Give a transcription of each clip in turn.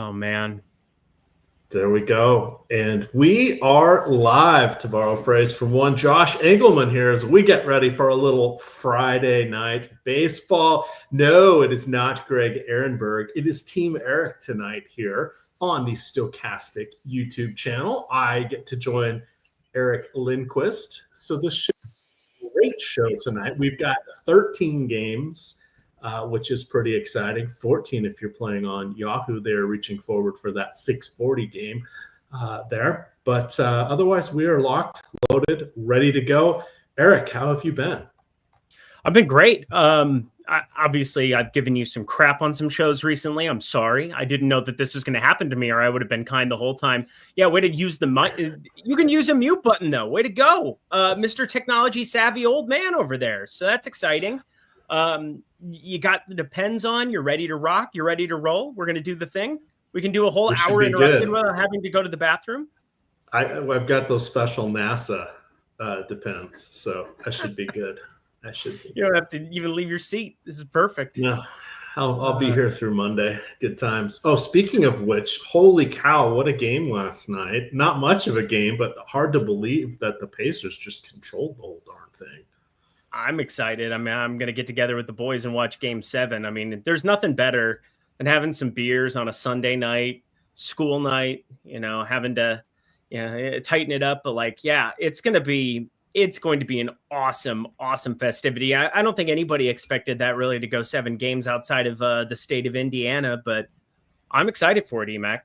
Oh, man. There we go. And we are live, to borrow a phrase from one Josh Engelman here, as we get ready for a little Friday night baseball. No, it is not Greg Ehrenberg. It is Team Eric tonight here on the Stokastic YouTube channel. I get to join Eric Lindquist. So this should be a great show tonight. We've got 13 games. Which is pretty exciting. 14 if you're playing on Yahoo. They're reaching forward for that 640 game there. But otherwise, we are locked, loaded, ready to go. Eric, how have you been? I've been great. Obviously, I've given you some crap on some shows recently. I'm sorry. I didn't know that this was going to happen to me, or I would have been kind the whole time. Yeah, way to use the mic. You can use a mute button, though. Way to go. Mr. Technology savvy old man over there. So that's exciting. You got the Depends on, you're ready to rock, you're ready to roll. We're going to do the thing. We can do a whole hour interrupted without having to go to the bathroom. I've got those special NASA Depends, so I should be good. You don't have to even leave your seat. This is perfect. Yeah, I'll be here through Monday. Good times. Oh, speaking of which, holy cow, what a game last night. Not much of a game, but hard to believe that the Pacers just controlled the whole darn thing. I'm excited. I mean, I'm going to get together with the boys and watch Game 7. I mean, there's nothing better than having some beers on a Sunday night, school night, having to tighten it up. But it's going to be an awesome festivity. I don't think anybody expected that really to go 7 games outside of the state of Indiana, but I'm excited for it, Emac.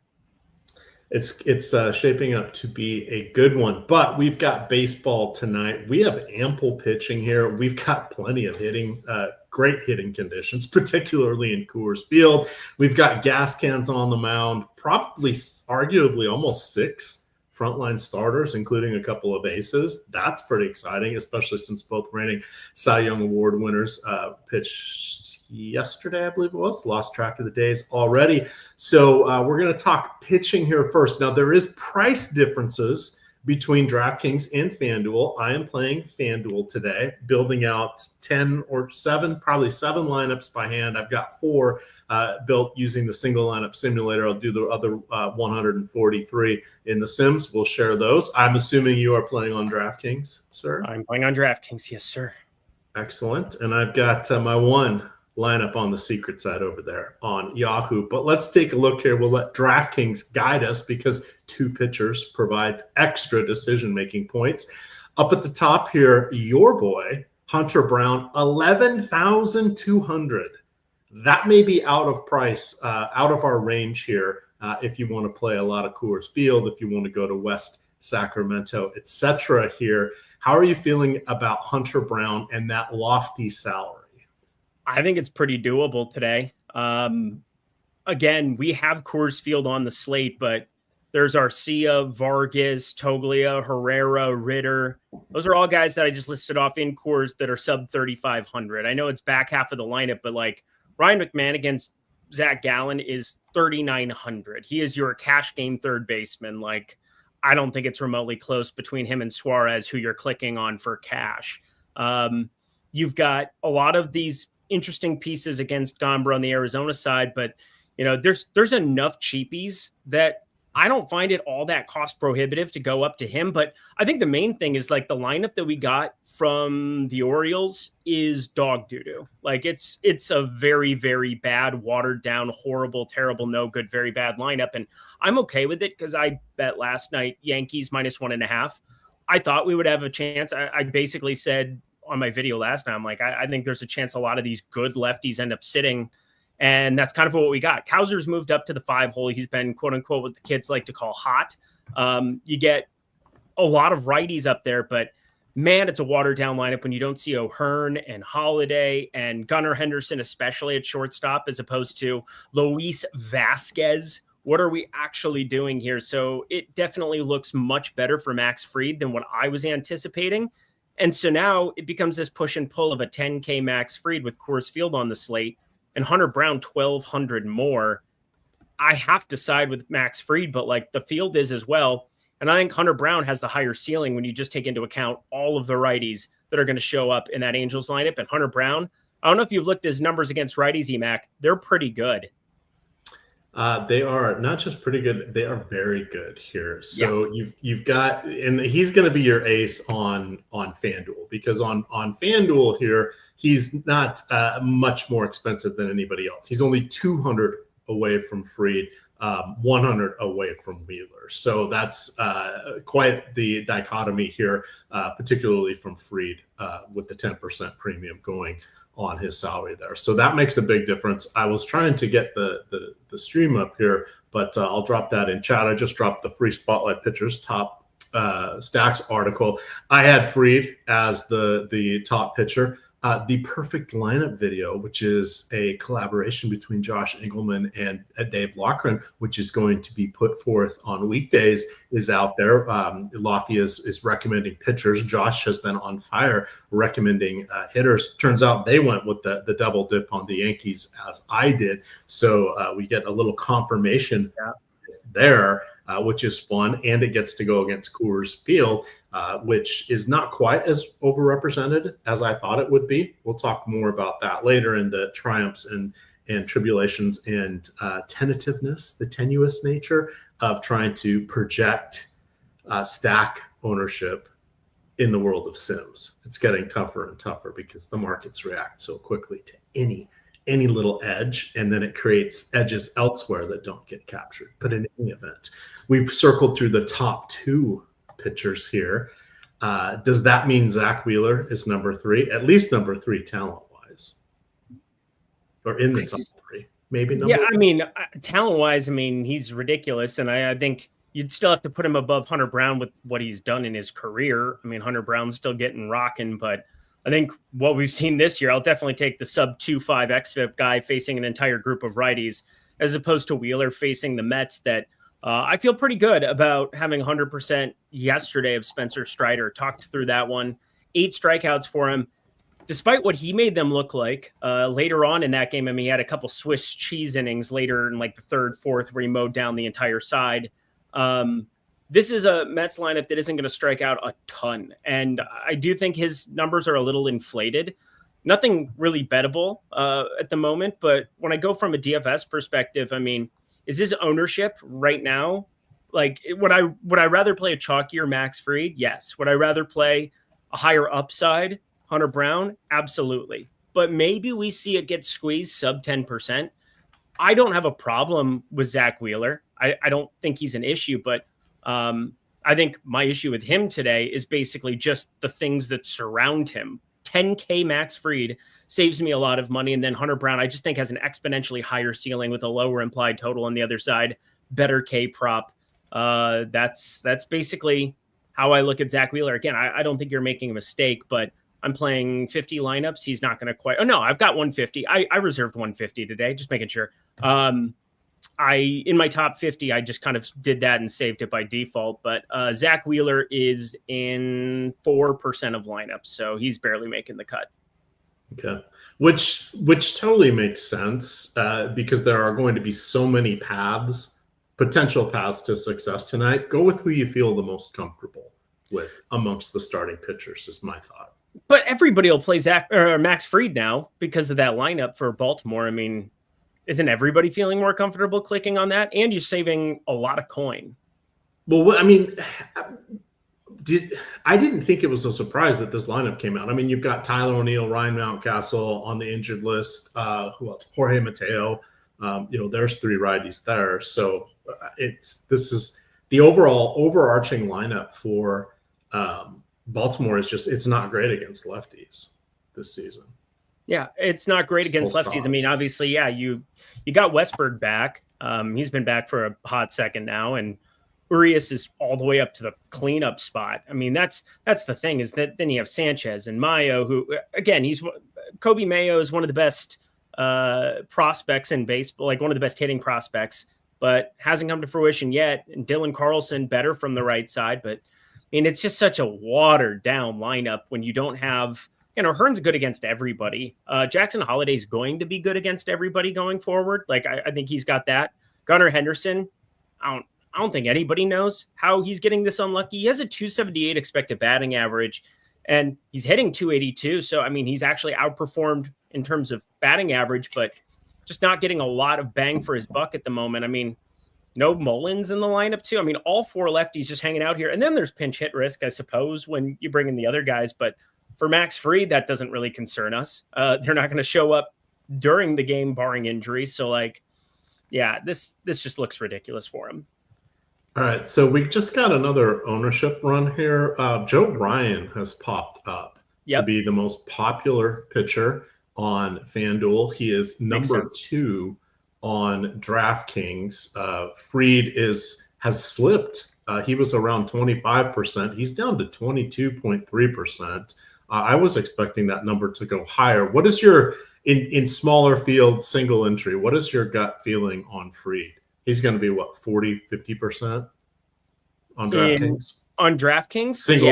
It's shaping up to be a good one, but we've got baseball tonight. We have ample pitching here. We've got plenty of hitting, great hitting conditions, particularly in Coors Field. We've got gas cans on the mound, probably arguably almost 6 frontline starters, including a couple of aces. That's pretty exciting, especially since both reigning Cy Young Award winners pitched yesterday, I believe it was. Lost track of the days already. So we're going to talk pitching here first. Now, there is price differences between DraftKings and FanDuel. I am playing FanDuel today, building out 10 or 7, probably 7 lineups by hand. I've got 4 built using the single lineup simulator. I'll do the other 143 in the Sims. We'll share those. I'm assuming you are playing on DraftKings, sir? I'm playing on DraftKings. Yes, sir. Excellent. And I've got my one lineup on the secret side over there on Yahoo. But let's take a look here. We'll let DraftKings guide us because 2 pitchers provides extra decision-making points. Up at the top here, your boy, Hunter Brown, 11,200. That may be out of price, out of our range here if you want to play a lot of Coors Field, if you want to go to West Sacramento, etc. here. How are you feeling about Hunter Brown and that lofty salary? I think it's pretty doable today. Again, we have Coors Field on the slate, but there's Arcia, Vargas, Toglia, Herrera, Ritter. Those are all guys that I just listed off in Coors that are sub 3,500. I know it's back half of the lineup, but Ryan McMahon against Zach Gallen is 3,900. He is your cash game third baseman. I don't think it's remotely close between him and Suarez, who you're clicking on for cash. You've got a lot of these interesting pieces against Gomber on the Arizona side, but there's enough cheapies that I don't find it all that cost prohibitive to go up to him. But I think the main thing is the lineup that we got from the Orioles is dog doo-doo. It's a very, very bad, watered down, horrible, terrible, no good, very bad lineup. And I'm okay with it because I bet last night Yankees -1.5. I thought we would have a chance. I basically said on my video last night, I'm I think there's a chance a lot of these good lefties end up sitting. And that's kind of what we got. Kowser's moved up to the 5 hole. He's been, quote unquote, what the kids like to call hot. You get a lot of righties up there, but man, it's a watered down lineup when you don't see O'Hearn and Holiday and Gunnar Henderson, especially at shortstop, as opposed to Luis Vasquez. What are we actually doing here? So it definitely looks much better for Max Fried than what I was anticipating. And so now it becomes this push and pull of a 10K Max Fried with Coors Field on the slate and Hunter Brown 1,200 more. I have to side with Max Fried, but the field is as well. And I think Hunter Brown has the higher ceiling when you just take into account all of the righties that are going to show up in that Angels lineup. And Hunter Brown, I don't know if you've looked at his numbers against righties, Emac. They're pretty good. They are not just pretty good; they are very good here. Yeah. So you've got, and he's going to be your ace on FanDuel, because on FanDuel here, he's not much more expensive than anybody else. He's only 200 away from Fried, 100 away from Wheeler. So that's quite the dichotomy here, particularly from Fried, with the 10% premium going on his salary there. So that makes a big difference. I was trying to get the stream up here, but I'll drop that in chat. I just dropped the free Spotlight Pitchers top stacks article. I had Fried as the top pitcher. The perfect lineup video, which is a collaboration between Josh Engelman and Dave Loughran, which is going to be put forth on weekdays, is out there. Lofty is recommending pitchers. Josh has been on fire recommending hitters. Turns out they went with the double dip on the Yankees, as I did. So we get a little confirmation there, which is fun, and it gets to go against Coors Field, which is not quite as overrepresented as I thought it would be. We'll talk more about that later in the triumphs and tribulations and tentativeness, the tenuous nature of trying to project stack ownership in the world of Sims. It's getting tougher and tougher because the markets react so quickly to any little edge, and then it creates edges elsewhere that don't get captured. But in any event, we've circled through the top two pitchers here. Does that mean Zack Wheeler is number three, at least number three talent-wise, or in the top three? Maybe number one? I mean, talent-wise, I mean, he's ridiculous, and I think you'd still have to put him above Hunter Brown with what he's done in his career. I mean, Hunter Brown's still getting rocking, but I think what we've seen this year, I'll definitely take the sub 2.5 xFIP guy facing an entire group of righties, as opposed to Wheeler facing the Mets that I feel pretty good about having 100% yesterday of Spencer Strider. Talked through that one. 8 strikeouts for him. Despite what he made them look like later on in that game, I mean, he had a couple Swiss cheese innings later in like the third, fourth, where he mowed down the entire side. This is a Mets lineup that isn't going to strike out a ton. And I do think his numbers are a little inflated. Nothing really bettable at the moment. But when I go from a DFS perspective, I mean, is his ownership right now, like, would I rather play a chalkier Max Fried? Yes. Would I rather play a higher upside Hunter Brown? Absolutely. But maybe we see it get squeezed sub 10%. I don't have a problem with Zack Wheeler. I don't think he's an issue, but I think my issue with him today is basically just the things that surround him. 10K Max Fried saves me a lot of money. And then Hunter Brown, I just think, has an exponentially higher ceiling with a lower implied total on the other side, better K prop. That's basically how I look at Zack Wheeler. Again, I don't think you're making a mistake, but I'm playing 50 lineups. He's not going to quite. Oh, no, I've got 150. I reserved 150 today, just making sure. In my top 50, I just kind of did that and saved it by default. But Zack Wheeler is in 4% of lineups, so he's barely making the cut. Okay, which totally makes sense because there are going to be so many potential paths to success tonight. Go with who you feel the most comfortable with amongst the starting pitchers is my thought. But everybody will play Max Fried now because of that lineup for Baltimore. I mean, isn't everybody feeling more comfortable clicking on that? And you're saving a lot of coin. Well, I mean, I didn't think it was a surprise that this lineup came out. I mean, you've got Tyler O'Neill, Ryan Mountcastle on the injured list. Who else? Jorge Mateo. There's 3 righties there. So this is the overall overarching lineup for Baltimore is just, it's not great against lefties this season. Yeah, it's not great against lefties. I mean, obviously, yeah, you got Westberg back. He's been back for a hot second now, and Urias is all the way up to the cleanup spot. I mean, that's the thing, is that then you have Sanchez and Mayo, who, again, Kobe Mayo is one of the best prospects in baseball, like one of the best hitting prospects, but hasn't come to fruition yet. And Dylan Carlson better from the right side, but I mean, it's just such a watered down lineup when you don't have. Hearn's good against everybody. Jackson Holliday's going to be good against everybody going forward. Like, I think he's got that. Gunnar Henderson, I don't think anybody knows how he's getting this unlucky. He has a 278 expected batting average, and he's hitting 282. So, I mean, he's actually outperformed in terms of batting average, but just not getting a lot of bang for his buck at the moment. I mean, no Mullins in the lineup too. I mean, all 4 lefties just hanging out here. And then there's pinch hit risk, I suppose, when you bring in the other guys. But for Max Fried, that doesn't really concern us. They're not going to show up during the game, barring injury. So, like, yeah, this just looks ridiculous for him. All right, so we just got another ownership run here. Joe Ryan has popped up to be the most popular pitcher on FanDuel. He is number 2 on DraftKings. Fried has slipped. He was around 25%. He's down to 22.3%. I was expecting that number to go higher. What is your in smaller field single entry? What is your gut feeling on Fried? He's going to be what, 40, 50% on DraftKings? On DraftKings? Single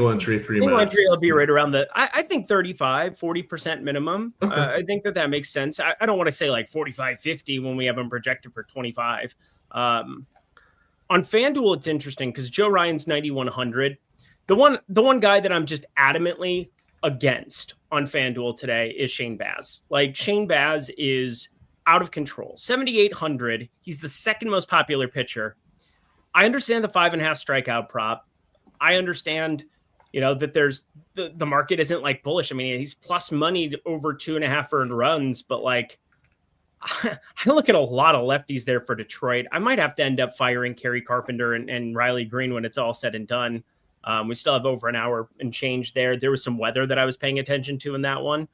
entry, 3 single max. entry will be right around I think 35, 40% minimum. Okay. I think that makes sense. I don't want to say like 45, 50 when we have him projected for 25. On FanDuel, it's interesting because Joe Ryan's 9,100. The one guy that I'm just adamantly against on FanDuel today is Shane Baz. Like, Shane Baz is out of control. 7,800. He's the second most popular pitcher. I understand the 5.5 strikeout prop. I understand, that there's the market isn't like bullish. I mean, he's plus money over 2.5 earned runs, but like, I look at a lot of lefties there for Detroit. I might have to end up firing Kerry Carpenter and Riley Green when it's all said and done. We still have over an hour and change there. There was some weather that I was paying attention to in that one.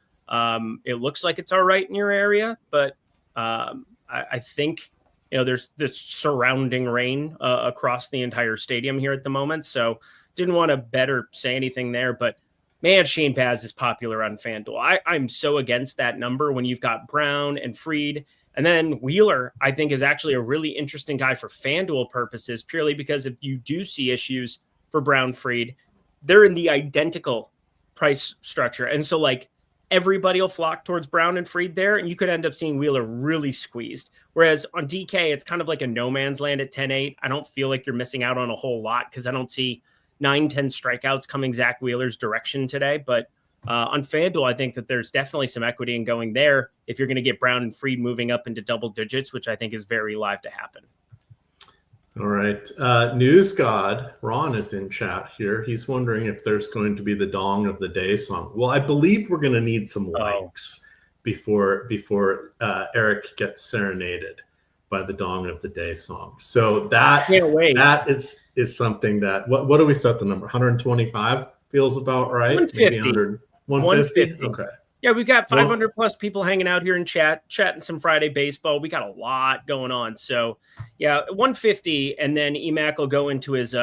It looks like it's all right in your area, but I think, there's this surrounding rain across the entire stadium here at the moment. So didn't want to better say anything there, but man, Shane Baz is popular on FanDuel. I'm so against that number when you've got Brown and Fried. And then Wheeler, I think, is actually a really interesting guy for FanDuel purposes, purely because if you do see issues for Brown, Fried, they're in the identical price structure. And so, like, everybody will flock towards Brown and Fried there, and you could end up seeing Wheeler really squeezed. Whereas on DK, it's kind of like a no man's land at 10-8. I don't feel like you're missing out on a whole lot because I don't see 9-10 strikeouts coming Zack Wheeler's direction today. But on FanDuel, I think that there's definitely some equity in going there if you're going to get Brown and Fried moving up into double digits, which I think is very live to happen. All right. News God, Ron is in chat here. He's wondering if there's going to be the Dong of the Day song. Well, I believe we're going to need some likes before Eric gets serenaded by the Dong of the Day song. So that is something that, what do we set the number? 125 feels about right. 150. Maybe 150. Okay. Yeah, we've got 500 plus people hanging out here in chatting some Friday baseball. We got a lot going on. So, yeah, 150, and then Emac will go into his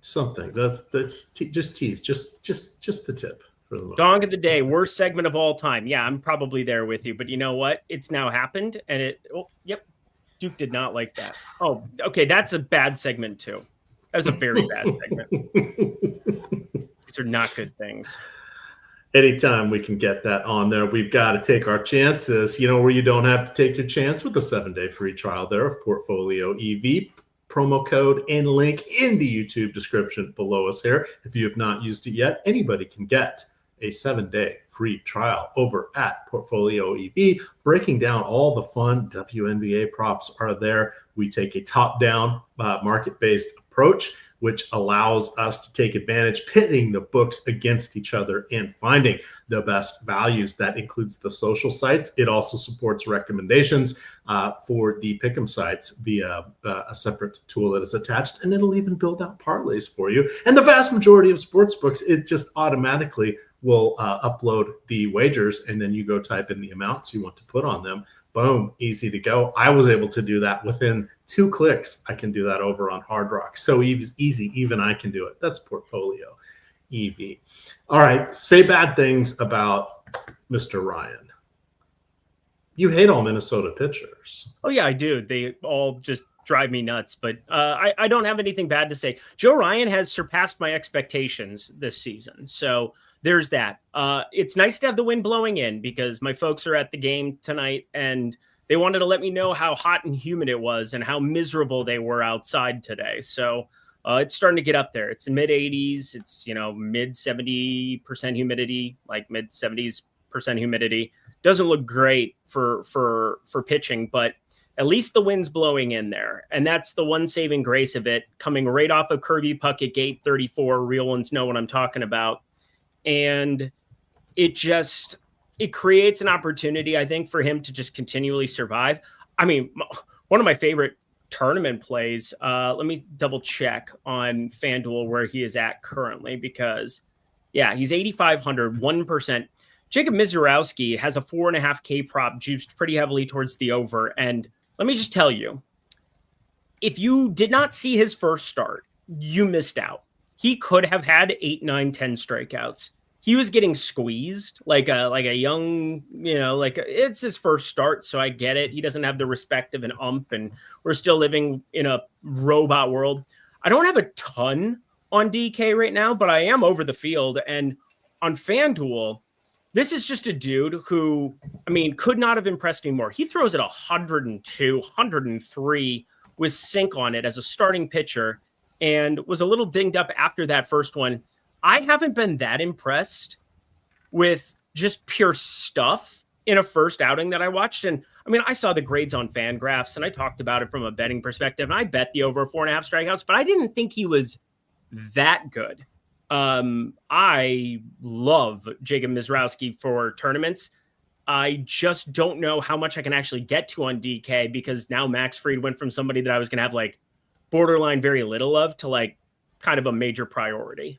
something. That's just tease, just the tip for the moment. Dong of the Day, worst segment of all time. Yeah, I'm probably there with you, but you know what? It's now happened, and Duke did not like that. Oh, okay, that's a bad segment too. That was a very bad segment. These are not good things. Anytime we can get that on there, we've got to take our chances. Where you don't have to take your chance with the 7-day free trial there of Portfolio EV. Promo code and link in the YouTube description below us here. If you have not used it yet, anybody can get a 7-day free trial over at Portfolio EV. Breaking down all the fun WNBA props are there. We take a top-down market-based approach, which allows us to take advantage, pitting the books against each other and finding the best values. That includes the social sites. It also supports recommendations for the pick'em sites via a separate tool that is attached, and it'll even build out parlays for you. And the vast majority of sports books, it just automatically will upload the wagers, and then you go type in the amounts you want to put on them. Boom, easy to go. I was able to do that within 2 clicks. I can do that over on Hard Rock. So easy, even I can do it. That's Portfolio EV. All right, say bad things about Mr. Ryan. You hate all Minnesota pitchers. Oh, yeah, I do. They all just drive me nuts, but I don't have anything bad to say. Joe Ryan has surpassed my expectations this season. So there's that. It's nice to have the wind blowing in because my folks are at the game tonight and they wanted to let me know how hot and humid it was and how miserable they were outside today. So it's starting to get up there. It's mid 80s. It's, mid 70% humidity, like mid 70s 98% humidity. Doesn't look great for pitching, but at least the wind's blowing in there. And that's the one saving grace of it, coming right off of Kirby Puckett Gate 34. Real ones know what I'm talking about. And it creates an opportunity, I think, for him to just continually survive. I mean, one of my favorite tournament plays, let me double check on FanDuel where he is at currently, because he's 8,500, 1%. Jacob Misiorowski has a 4.5K prop juiced pretty heavily towards the over. And let me just tell you, if you did not see his first start, you missed out. He could have had 8, 9, 10 strikeouts. He was getting squeezed like a young, it's his first start. So I get it. He doesn't have the respect of an ump, and we're still living in a robot world. I don't have a ton on DK right now, but I am over the field. And on FanDuel, this is just a dude who, could not have impressed me more. He throws at 102, 103 with sink on it as a starting pitcher, and was a little dinged up after that first one. I haven't been that impressed with just pure stuff in a first outing that I watched. And I saw the grades on FanGraphs, and I talked about it from a betting perspective, and I bet the over 4.5 strikeouts, but I didn't think he was that good. I love Jacob Misiorowski for tournaments. I just don't know how much I can actually get to on DK, because now Max Fried went from somebody that I was going to have like borderline very little of to like kind of a major priority.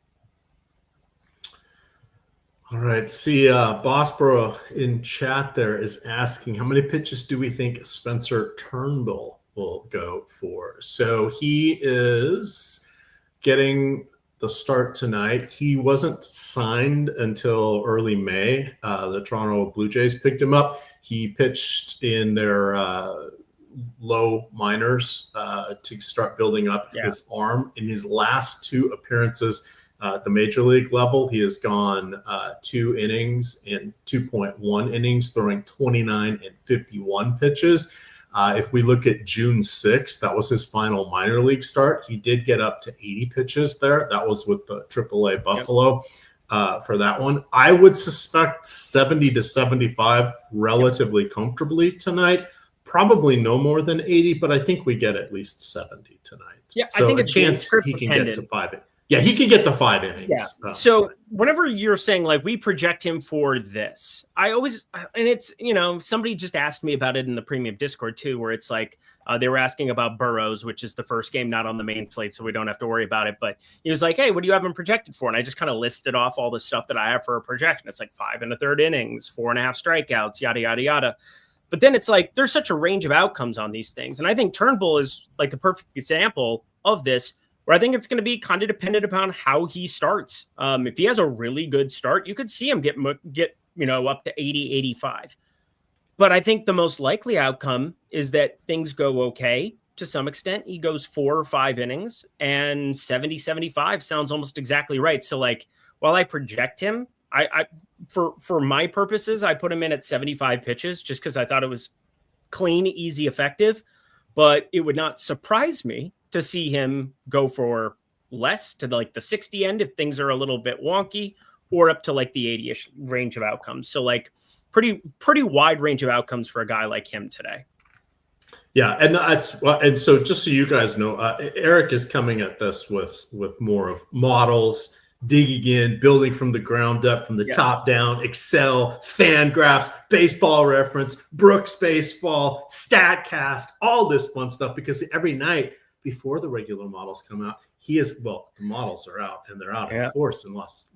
All right. See, Bossboro in chat there is asking, how many pitches do we think Spencer Turnbull will go for? So he is getting the start tonight. He wasn't signed until early May. The Toronto Blue Jays picked him up. He pitched in their low minors to start building up his arm. In his last 2 appearances at the major league level, he has gone 2 innings in 2.1 innings, throwing 29 and 51 pitches. If we look at June 6th, that was his final minor league start. He did get up to 80 pitches there. That was with the AAA Buffalo for that one. I would suspect 70 to 75 relatively comfortably tonight. Probably no more than 80, but I think we get at least 70 tonight. Yeah, so I think a chance he can get to 5. Yeah, he can get to 5 innings. Yeah. So whenever you're saying like we project him for this, I always, and it's, somebody just asked me about it in the premium Discord too, where it's like they were asking about Burrows, which is the first game not on the main slate, so we don't have to worry about it. But he was like, hey, what do you have him projected for? And I just kind of listed off all the stuff that I have for a projection. It's like 5 1/3 innings, 4.5 strikeouts, yada, yada, yada. But then it's like there's such a range of outcomes on these things. And I think Turnbull is like the perfect example of this, where I think it's going to be kind of dependent upon how he starts. If he has a really good start, you could see him get up to 80, 85. But I think the most likely outcome is that things go okay to some extent. He goes 4 or 5 innings, and 70, 75 sounds almost exactly right. So like, while I project him, I for my purposes, I put him in at 75 pitches just because I thought it was clean, easy, effective. But it would not surprise me to see him go for less, to like the 60 end if things are a little bit wonky, or up to like the 80-ish range of outcomes. So like pretty wide range of outcomes for a guy like him today. Yeah, and so just so you guys know, Eric is coming at this with more of models, digging in, building from the ground up, from the top down, Excel, FanGraphs, Baseball Reference, Brooks Baseball, StatCast, all this fun stuff, because every night before the regular models come out, the models are out, and they're out in force in Los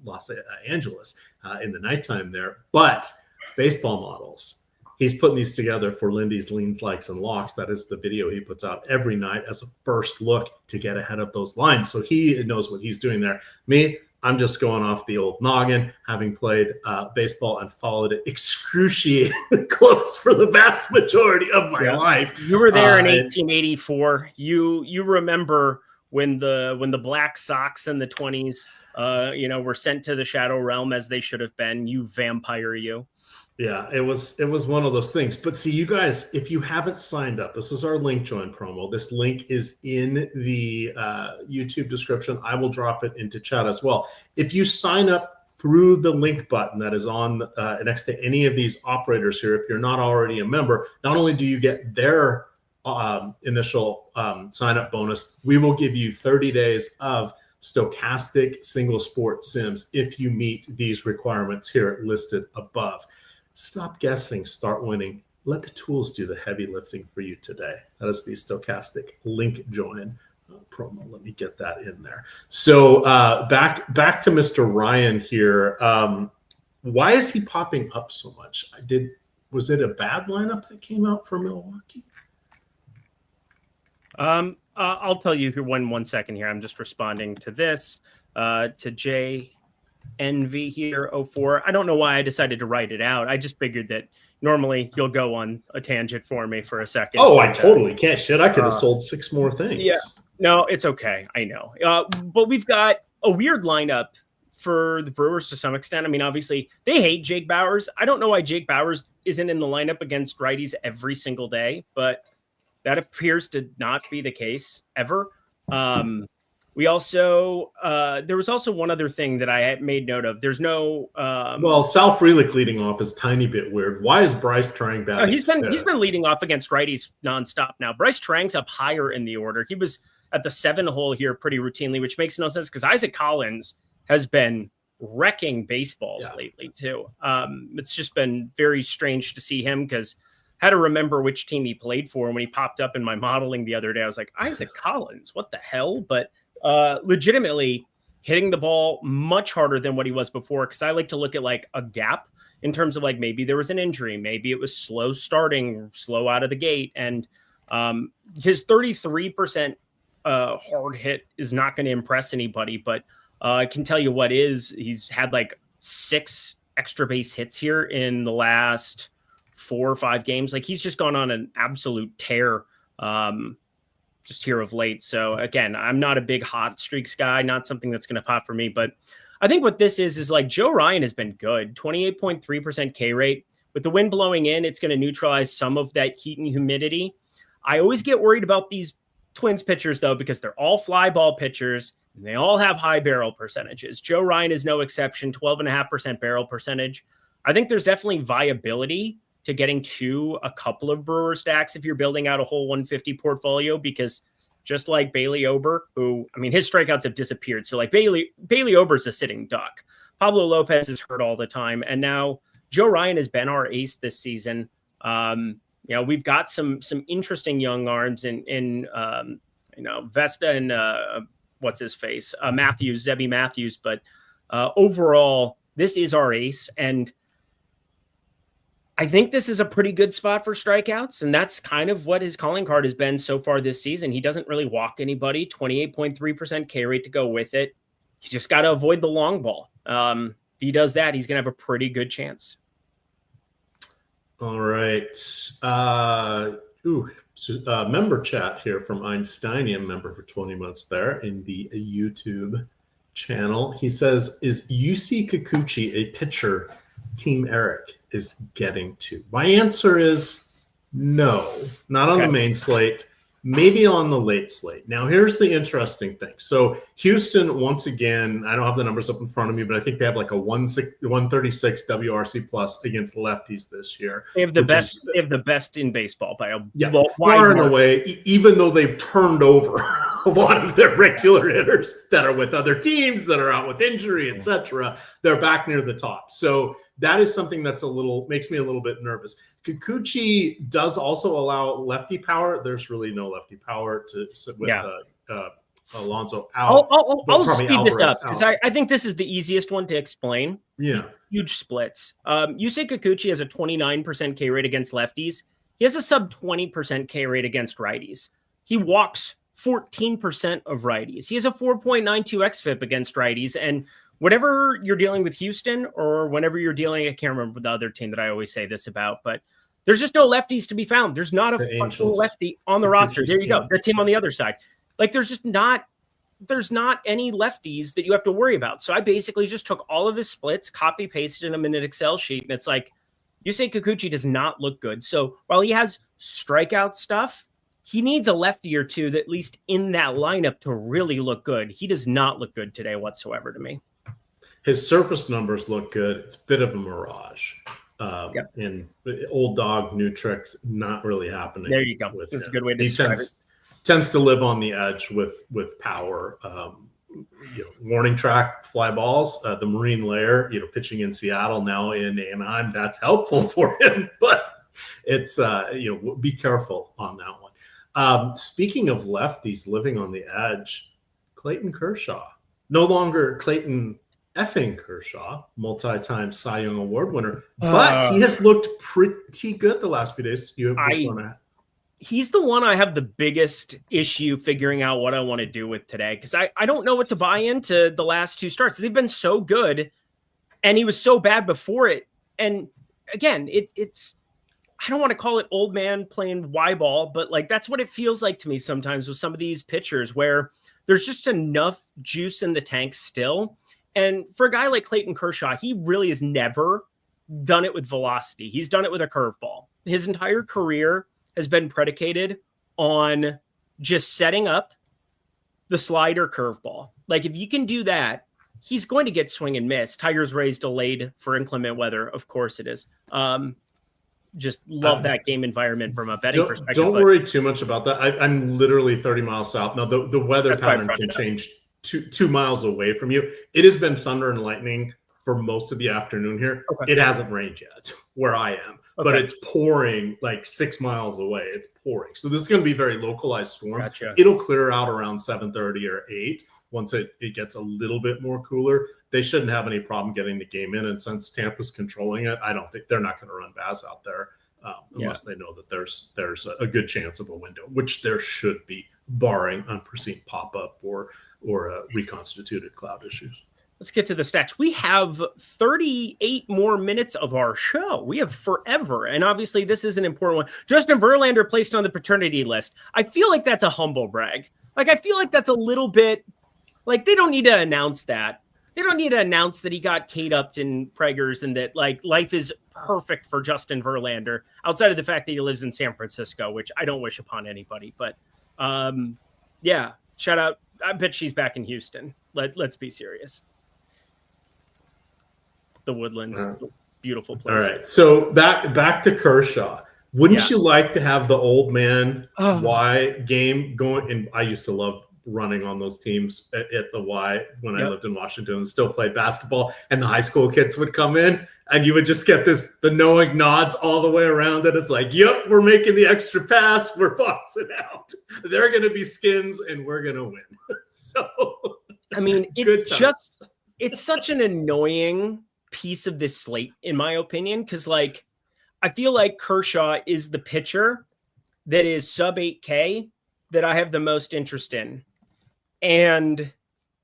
Angeles in the nighttime there. But baseball models, he's putting these together for Lindy's Leans, Likes, and Locks. That is the video he puts out every night as a first look to get ahead of those lines. So he knows what he's doing there. Me, I'm just going off the old noggin, having played baseball and followed it excruciatingly close for the vast majority of my life. You were there in 1884. You remember when the Black Sox in the 20s, were sent to the Shadow Realm as they should have been. You vampire, you. Yeah, it was one of those things. But see, you guys, if you haven't signed up, this is our link join promo. This link is in the YouTube description. I will drop it into chat as well. If you sign up through the link button that is on next to any of these operators here. If you're not already a member, not only do you get their initial sign-up bonus, we will give you 30 days of Stokastic single sport sims if you meet these requirements here listed above. Stop guessing, start winning. Let the tools do the heavy lifting for you today. That is the Stokastic link join promo. Let me get that in there. So back to Mr. Ryan here. Why is he popping up so much? Was it a bad lineup that came out for Milwaukee? I'll tell you here one second here. I'm just responding to this, to JNV here 04. I don't know why I decided to write it out. I just figured that normally you'll go on a tangent for me for a second. Oh, I totally can't. Shit, I could have sold 6 more things. Yeah, no, it's okay. I know. But we've got a weird lineup for the Brewers to some extent. I mean, obviously they hate Jake Bauers. I don't know why Jake Bauers isn't in the lineup against righties every single day, but that appears to not be the case ever. We also, there was also one other thing that I had made note of. There's no, well, Sal Frelick leading off is a tiny bit weird. Why is Bryce Trang back? He's been leading off against righties nonstop now. Bryce Trang's up higher in the order. He was at the 7 hole here pretty routinely, which makes no sense because Isaac Collins has been wrecking baseballs lately too. It's just been very strange to see him because I had to remember which team he played for. And when he popped up in my modeling the other day, I was like, Isaac Collins, what the hell? But legitimately hitting the ball much harder than what he was before. Cause I like to look at like a gap in terms of like, maybe there was an injury, maybe it was slow starting, slow out of the gate. And his 33% hard hit is not going to impress anybody, but I can tell you what is, he's had like 6 extra base hits here in the last 4 or 5 games. Like he's just gone on an absolute tear just here of late. So again, I'm not a big hot streaks guy, not something that's going to pop for me, but I think what this is like Joe Ryan has been good. 28.3% K rate with the wind blowing in. It's going to neutralize some of that heat and humidity. I always get worried about these Twins pitchers though, because they're all fly ball pitchers and they all have high barrel percentages. Joe Ryan is no exception, 12.5% barrel percentage. I think there's definitely viability to getting to a couple of Brewer stacks if you're building out a whole 150 portfolio, because just like Bailey Ober, who, I mean, his strikeouts have disappeared. So like Bailey Ober's a sitting duck. Pablo Lopez is hurt all the time. And now Joe Ryan has been our ace this season. We've got some interesting young arms in Vesta and what's his face? Zebby Matthews. But overall, this is our ace. And I think this is a pretty good spot for strikeouts, and that's kind of what his calling card has been so far this season. He doesn't really walk anybody, 28.3% K rate to go with it. You just got to avoid the long ball. If he does that, he's going to have a pretty good chance. All right. Member chat here from Einsteinium, member for 20 months there in the YouTube channel. He says, is Yusei Kikuchi a pitcher Team Eric is getting to? My answer is no, not on the main slate, maybe on the late slate. Now, here's the interesting thing. So Houston, once again, I don't have the numbers up in front of me, but I think they have like a 136 WRC plus against lefties this year. They have the best. They have the best in baseball by a far and away, even though they've turned over a lot of their regular hitters that are with other teams that are out with injury, etc. They're back near the top. So that is something that's makes me a little bit nervous. Kikuchi does also allow lefty power. There's really no lefty power to sit with Alonso out. I'll speed this up because I think this is the easiest one to explain. Yeah. Huge splits. Yusei Kikuchi has a 29% K rate against lefties. He has a sub 20% K rate against righties. He walks 14% of righties. He has a 4.92 xFIP against righties. And whatever you're dealing with Houston or whenever you're dealing, I can't remember the other team that I always say this about, but there's just no lefties to be found. There's not a fucking lefty on the roster. There you go. Their team on the other side. Like there's not any lefties that you have to worry about. So I basically just took all of his splits, copy pasted them in an Excel sheet. And it's like, Yusei Kikuchi does not look good. So while he has strikeout stuff, he needs a lefty or two that at least in that lineup to really look good. He does not look good today whatsoever to me. His surface numbers look good. It's a bit of a mirage. And old dog, new tricks, not really happening. There you go. With That's him. a good way to He describe it. Tends to live on the edge with power. Warning track fly balls, the Marine Lair, pitching in Seattle, now in Anaheim. That's helpful for him, but it's be careful on that one. Speaking of lefties living on the edge, Clayton Kershaw, no longer Clayton effing Kershaw, multi-time Cy Young Award winner, but he has looked pretty good the last few days. He's the one I have the biggest issue figuring out what I want to do with today, because I don't know what to buy into the last two starts. They've been so good, and he was so bad before it. And again, it's I don't want to call it old man playing Y ball, but like that's what it feels like to me sometimes with some of these pitchers where there's just enough juice in the tank still. And for a guy like Clayton Kershaw, he really has never done it with velocity. He's done it with a curveball. His entire career has been predicated on just setting up the slider curveball. Like if you can do that, he's going to get swing and miss. Tigers Rays delayed for inclement weather. Of course it is. Just love that game environment from a betting perspective. Don't worry too much about that. I'm literally 30 miles south. Now the weather pattern can change 2 miles away from you. It has been thunder and lightning for most of the afternoon here. Okay. It hasn't rained yet where I am, but it's pouring like 6 miles away. It's pouring. So this is going to be very localized storms. Gotcha. It'll clear out around 7:30 or 8. Once it gets a little bit more cooler, they shouldn't have any problem getting the game in. And since Tampa's controlling it, I don't think they're not going to run Baz out there unless they know that there's a good chance of a window, which there should be, barring unforeseen pop-up or reconstituted cloud issues. Let's get to the stacks. We have 38 more minutes of our show. We have forever. And obviously this is an important one. Justin Verlander placed on the paternity list. I feel like that's a humble brag. Like, I feel like that's a little bit like they don't need to announce that. They don't need to announce that he got Kate Upton preggers and that like life is perfect for Justin Verlander outside of the fact that he lives in San Francisco, which I don't wish upon anybody. But yeah, shout out. I bet she's back in Houston. Let's be serious. The Woodlands, beautiful place. All right. So back to Kershaw. Wouldn't you like to have the old man Y game going? And I used to love running on those teams at the Y when I lived in Washington and still played basketball. And the high school kids would come in and you would just get the knowing nods all the way around. And it's like, yep, we're making the extra pass. We're boxing out. They're going to be skins and we're going to win. So, I mean, it's such an annoying piece of this slate, in my opinion, because like, I feel like Kershaw is the pitcher that is sub 8K that I have the most interest in. And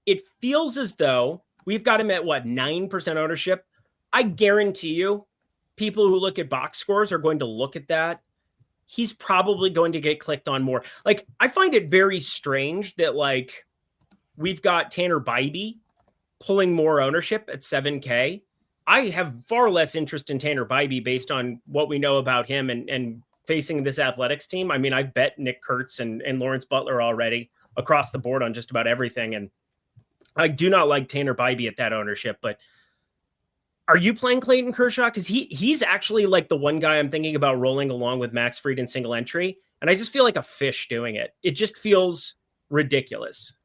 it feels as though we've got him at 9% ownership. I guarantee you people who look at box scores are going to look at that. He's probably going to get clicked on more. Like, I find it very strange that like we've got Tanner Bybee pulling more ownership at 7K. I have far less interest in Tanner Bybee based on what we know about him and facing this Athletics team. I mean, I've bet Nick Kurtz and Lawrence Butler already across the board on just about everything. And I do not like Tanner Bybee at that ownership, but are you playing Clayton Kershaw? Because he's actually like the one guy I'm thinking about rolling along with Max Fried in single entry. And I just feel like a fish doing it. It just feels ridiculous.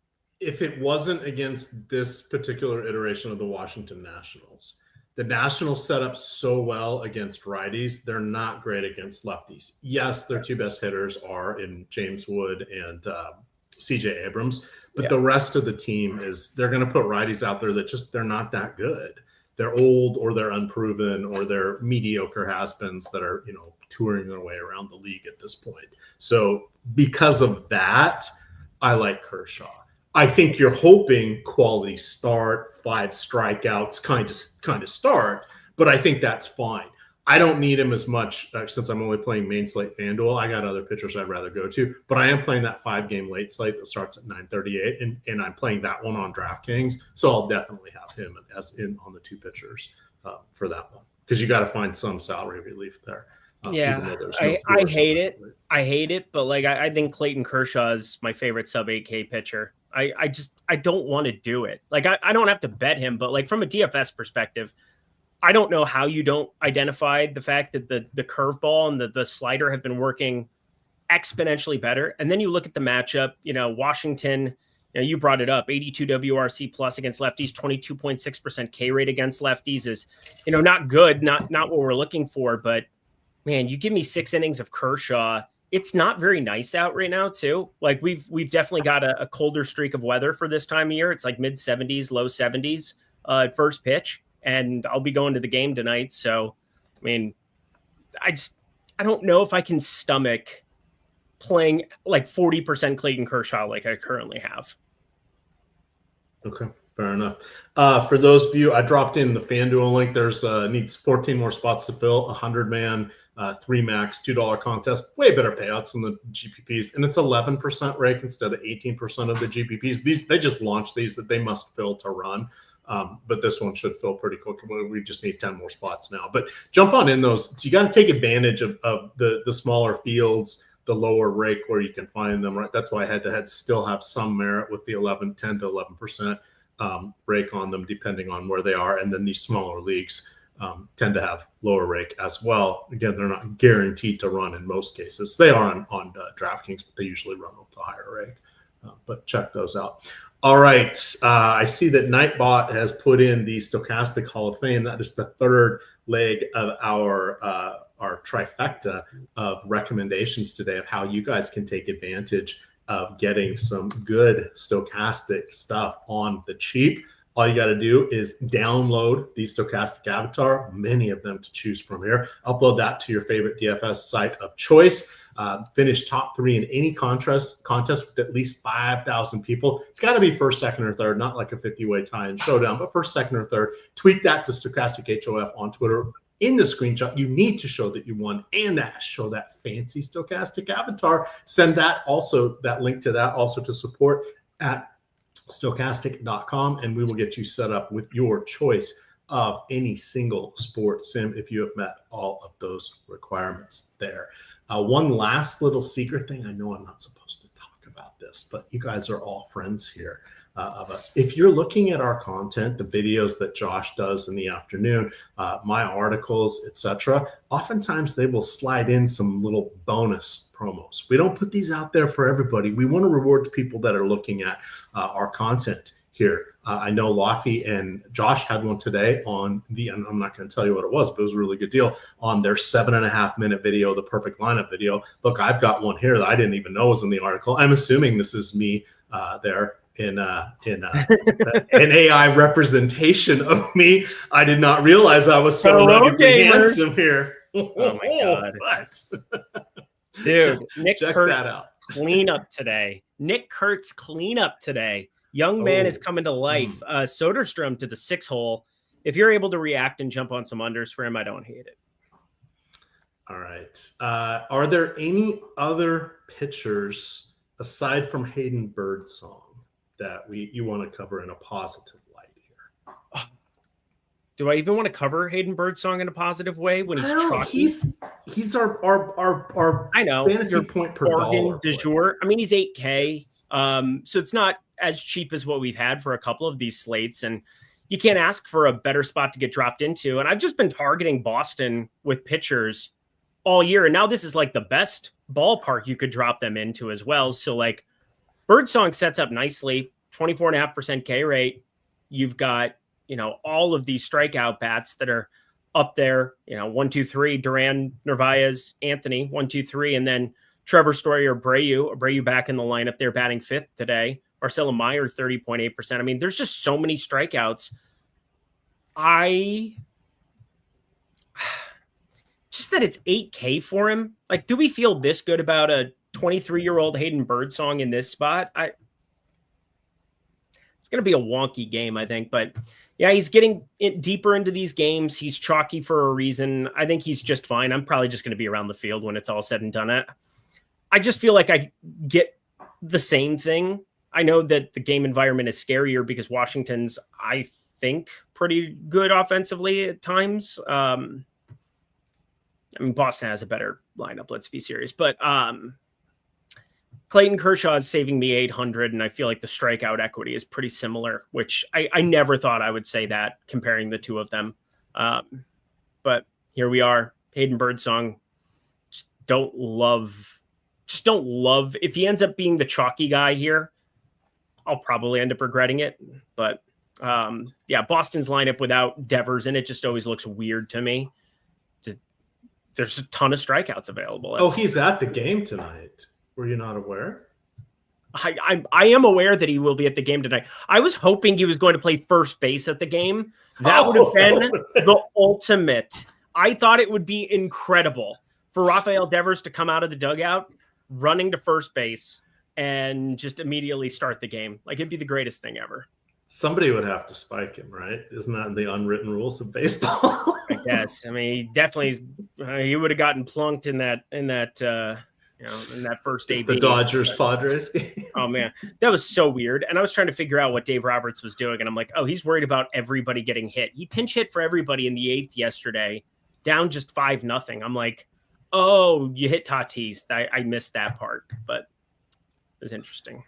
If it wasn't against this particular iteration of the Washington Nationals, the Nationals set up so well against righties. They're not great against lefties. Yes, their two best hitters are in James Wood and CJ Abrams, but the rest of the team they're going to put righties out there that they're not that good. They're old or they're unproven or they're mediocre has-beens that are, touring their way around the league at this point. So because of that, I like Kershaw. I think you're hoping quality start, 5 strikeouts kind of start, but I think that's fine. I don't need him as much since I'm only playing main slate FanDuel. I got other pitchers I'd rather go to, but I am playing that 5-game late slate that starts at 9:38, and I'm playing that one on DraftKings. So I'll definitely have him on the 2 pitchers for that one because you got to find some salary relief there. I hate it. I hate it, but like I think Clayton Kershaw is my favorite sub 8K pitcher. I don't want to do it. Like, I don't have to bet him, but like from a DFS perspective, I don't know how you don't identify the fact that the curveball and the slider have been working exponentially better. And then you look at the matchup, Washington, you brought it up, 82 WRC plus against lefties, 22.6% K rate against lefties is, not good, not what we're looking for. But man, you give me 6 innings of Kershaw. It's not very nice out right now too. Like we've definitely got a colder streak of weather for this time of year. It's like mid 70s, low 70s at first pitch. And I'll be going to the game tonight. So, I mean, I don't know if I can stomach playing like 40% Clayton Kershaw like I currently have. Okay, fair enough. For those of you, I dropped in the FanDuel link. There's needs 14 more spots to fill, 100-man, 3 max, $2 contest, way better payouts than the GPPs, and it's 11% rake instead of 18% of the GPPs. They just launched these that they must fill to run. But this one should fill pretty quick. We just need 10 more spots now. But jump on in those. You got to take advantage of the smaller fields, the lower rake where you can find them, right? That's why head-to-head still have some merit with the 10 to 11% rake on them, depending on where they are. And then these smaller leagues tend to have lower rake as well. Again, they're not guaranteed to run in most cases. They are on DraftKings, but they usually run with the higher rake. But check those out. All right. I see that Nightbot has put in the Stokastic Hall of Fame. That is the third leg of our trifecta of recommendations today of how you guys can take advantage of getting some good stochastic stuff on the cheap. All you got to do is download the Stokastic avatar, many of them to choose from here. Upload that to your favorite DFS site of choice. Finish top 3 in any contest with at least 5,000 people. It's got to be first, second, or third, not like a 50-way tie and showdown, but first, second, or third. Tweet that to Stokastic HOF on Twitter. In the screenshot, you need to show that you won and show that fancy Stokastic avatar. Send that link to that also to support at Stokastic.com, and we will get you set up with your choice of any single sport sim if you have met all of those requirements there. One last little secret thing. I know I'm not supposed to talk about this, but you guys are all friends here of us. If you're looking at our content, the videos that Josh does in the afternoon, my articles, etc., oftentimes they will slide in some little bonus promos. We don't put these out there for everybody. We want to reward the people that are looking at our content here. I know Laffy and Josh had one today on and I'm not going to tell you what it was, but it was a really good deal on their 7.5-minute video, the perfect lineup video. Look, I've got one here that I didn't even know was in the article. I'm assuming this is me there in an AI representation of me. I did not realize I was so ruggedly handsome here. Oh my God. What? Dude, Nick Check Kurtz that out. cleanup today. Nick Kurtz cleanup today. Young man is coming to life. Soderstrom to the 6 hole. If you're able to react and jump on some unders for him, I don't hate it. All right. Are there any other pitchers aside from Hayden Birdsong that you want to cover in a positive light here? Do I even want to cover Hayden Birdsong in a positive way when he's chalky? He's our I know fantasy point per dollar du jour. I mean, he's 8K. So it's not as cheap as what we've had for a couple of these slates, and you can't ask for a better spot to get dropped into. And I've just been targeting Boston with pitchers all year, and now this is like the best ballpark you could drop them into as well. So like Birdsong sets up nicely, 24.5% K rate. You've got, all of these strikeout bats that are up there, 1, 2, 3, Duran, Narvaez, Anthony, 1, 2, 3, and then Trevor Story or Abreu back in the lineup. They're batting 5th today. Marcelo Meyer, 30.8%. I mean, there's just so many strikeouts. Just that it's 8K for him. Like, do we feel this good about a 23-year-old Hayden Birdsong in this spot? It's going to be a wonky game, I think. But, yeah, he's getting deeper into these games. He's chalky for a reason. I think he's just fine. I'm probably just going to be around the field when it's all said and done. I just feel like I get the same thing. I know that the game environment is scarier because Washington's, I think, pretty good offensively at times. I mean, Boston has a better lineup, let's be serious. But Clayton Kershaw is saving me 800, and I feel like the strikeout equity is pretty similar, which I never thought I would say that comparing the two of them. But here we are. Hayden Birdsong, just don't love. If he ends up being the chalky guy here, I'll probably end up regretting it. But Boston's lineup without Devers in it just always looks weird to me. There's a ton of strikeouts available. He's at the game tonight. Were you not aware? I am aware that he will be at the game tonight. I was hoping he was going to play first base at the game. That would have been the ultimate. I thought it would be incredible for Rafael Devers to come out of the dugout, running to first base, and just immediately start the game. Like, it'd be the greatest thing ever. Somebody would have to spike him, right? Isn't that the unwritten rules of baseball? I guess. I mean, he definitely he would have gotten plunked in that in that first AB. The Dodgers Padres game. Oh man, that was so weird. And I was trying to figure out what Dave Roberts was doing, and I'm like, oh, he's worried about everybody getting hit. He pinch hit for everybody in the 8th yesterday, down just 5-0. I'm like, oh, you hit Tatis. I missed that part, but it was interesting.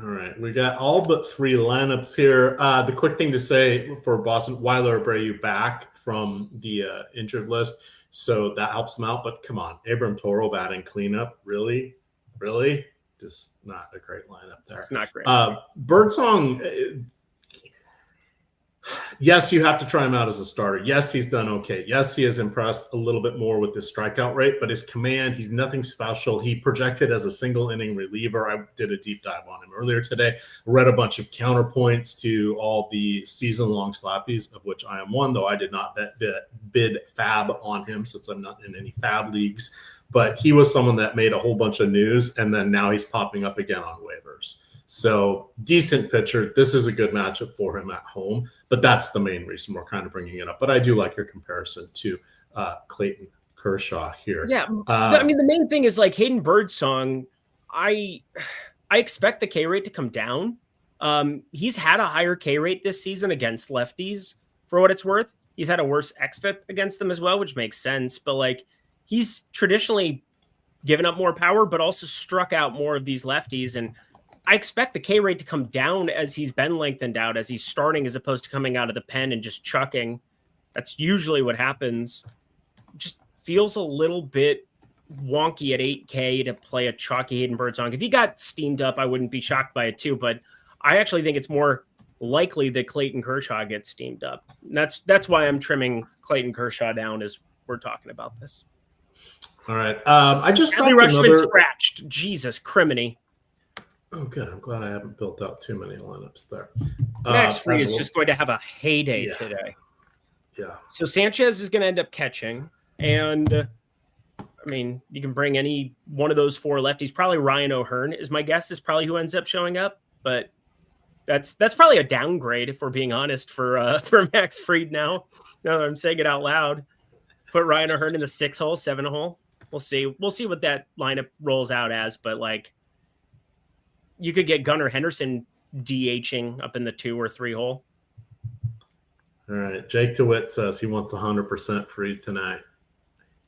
All right, we got all but 3 lineups here. The quick thing to say for Boston, Wheeler Abreu back from the injured list, so that helps him out. But come on, Abram Toro batting cleanup, really, just not a great lineup there. It's not great. Birdsong. Yes, you have to try him out as a starter. Yes, he's done okay. Yes, he has impressed a little bit more with his strikeout rate, but his command, he's nothing special. He projected as a single inning reliever. I did a deep dive on him earlier today. Read a bunch of counterpoints to all the season-long slappies, of which I am one, though I did not bid fab on him since I'm not in any fab leagues. But he was someone that made a whole bunch of news, and then now he's popping up again on waivers. So decent pitcher. This is a good matchup for him at home, but that's the main reason we're kind of bringing it up. But I do like your comparison to Clayton Kershaw here. Yeah, I mean, the main thing is like Hayden Birdsong. I expect the K rate to come down. He's had a higher K rate this season against lefties, for what it's worth. He's had a worse xFIP against them as well, which makes sense. But like, he's traditionally given up more power, but also struck out more of these lefties. And I expect the K rate to come down as he's been lengthened out, as he's starting, as opposed to coming out of the pen and just chucking. That's usually what happens. Just feels a little bit wonky at 8K to play a chalky Hayden Birdsong. If he got steamed up, I wouldn't be shocked by it too, but I actually think it's more likely that Clayton Kershaw gets steamed up. And that's why I'm trimming Clayton Kershaw down as we're talking about this. All right. I just dropped another scratched. Jesus criminy. Oh, good. I'm glad I haven't built out too many lineups there. Max Fried is just going to have a heyday today. Yeah. So Sanchez is going to end up catching. And, I mean, you can bring any one of those 4 lefties. Probably Ryan O'Hearn is my guess, is probably who ends up showing up. But that's probably a downgrade, if we're being honest, for Max Fried now. Now that I'm saying it out loud. Put Ryan O'Hearn in the 6 hole, 7 hole. We'll see. We'll see what that lineup rolls out as. But, like, you could get Gunnar Henderson DHing up in the 2 or 3 hole. All right. Jake DeWitt says he wants 100% free tonight.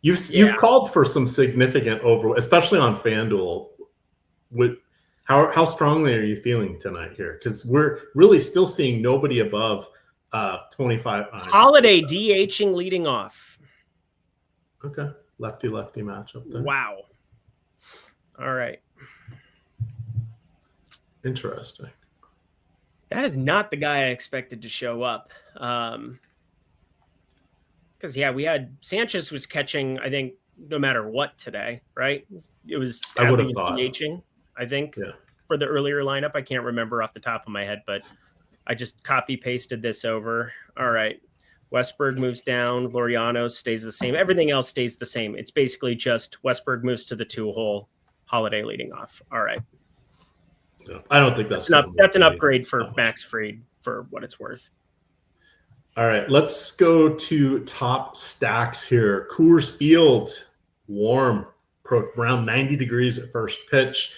You've called for some significant especially on FanDuel. How strongly are you feeling tonight here? Because we're really still seeing nobody above 25. Holiday DHing leading off. Okay. Lefty matchup there. Wow. All right. Interesting. That is not the guy I expected to show up. Because, we had Sanchez was catching, I think, no matter what today, right? It was I would have thought DHing, I think, for the earlier lineup. I can't remember off the top of my head, but I just copy pasted this over. All right. Westberg moves down. Laureano stays the same. Everything else stays the same. It's basically just Westberg moves to the 2 hole, Holiday leading off. All right. Yeah, I don't think that's an upgrade for Max Fried for what it's worth. All right, let's go to top stacks here. Coors Field, warm, around 90 degrees at first pitch.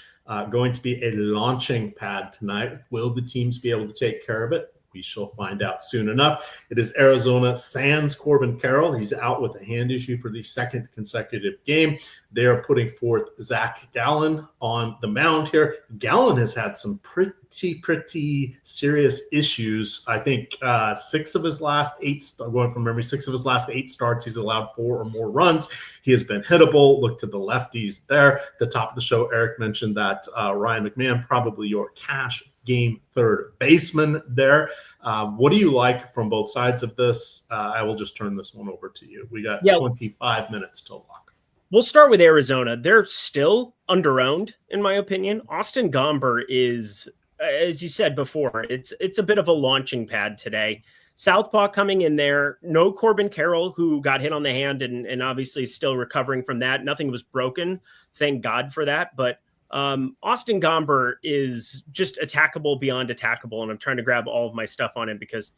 Going to be a launching pad tonight. Will the teams be able to take care of it? We shall find out soon enough. It is Arizona sans Corbin Carroll. He's out with a hand issue for the 2nd consecutive game. They are putting forth Zach Gallen on the mound here. Gallen has had some pretty serious issues. I think 6 of his last 8, going from memory, 6 of his last 8 starts, he's allowed 4 or more runs. He has been hittable. Look to the lefties there. At the top of the show, Eric mentioned that Ryan McMahon, probably your cash game third baseman there. What do you like from both sides of this? I will just turn this one over to you. We got 25 minutes till lock. We'll start with Arizona. They're still underowned, in my opinion. Austin Gomber is, as you said before, it's a bit of a launching pad today. Southpaw coming in there. No Corbin Carroll, who got hit on the hand and obviously is still recovering from that. Nothing was broken. Thank God for that. But Austin Gomber is just attackable beyond attackable. And I'm trying to grab all of my stuff on him because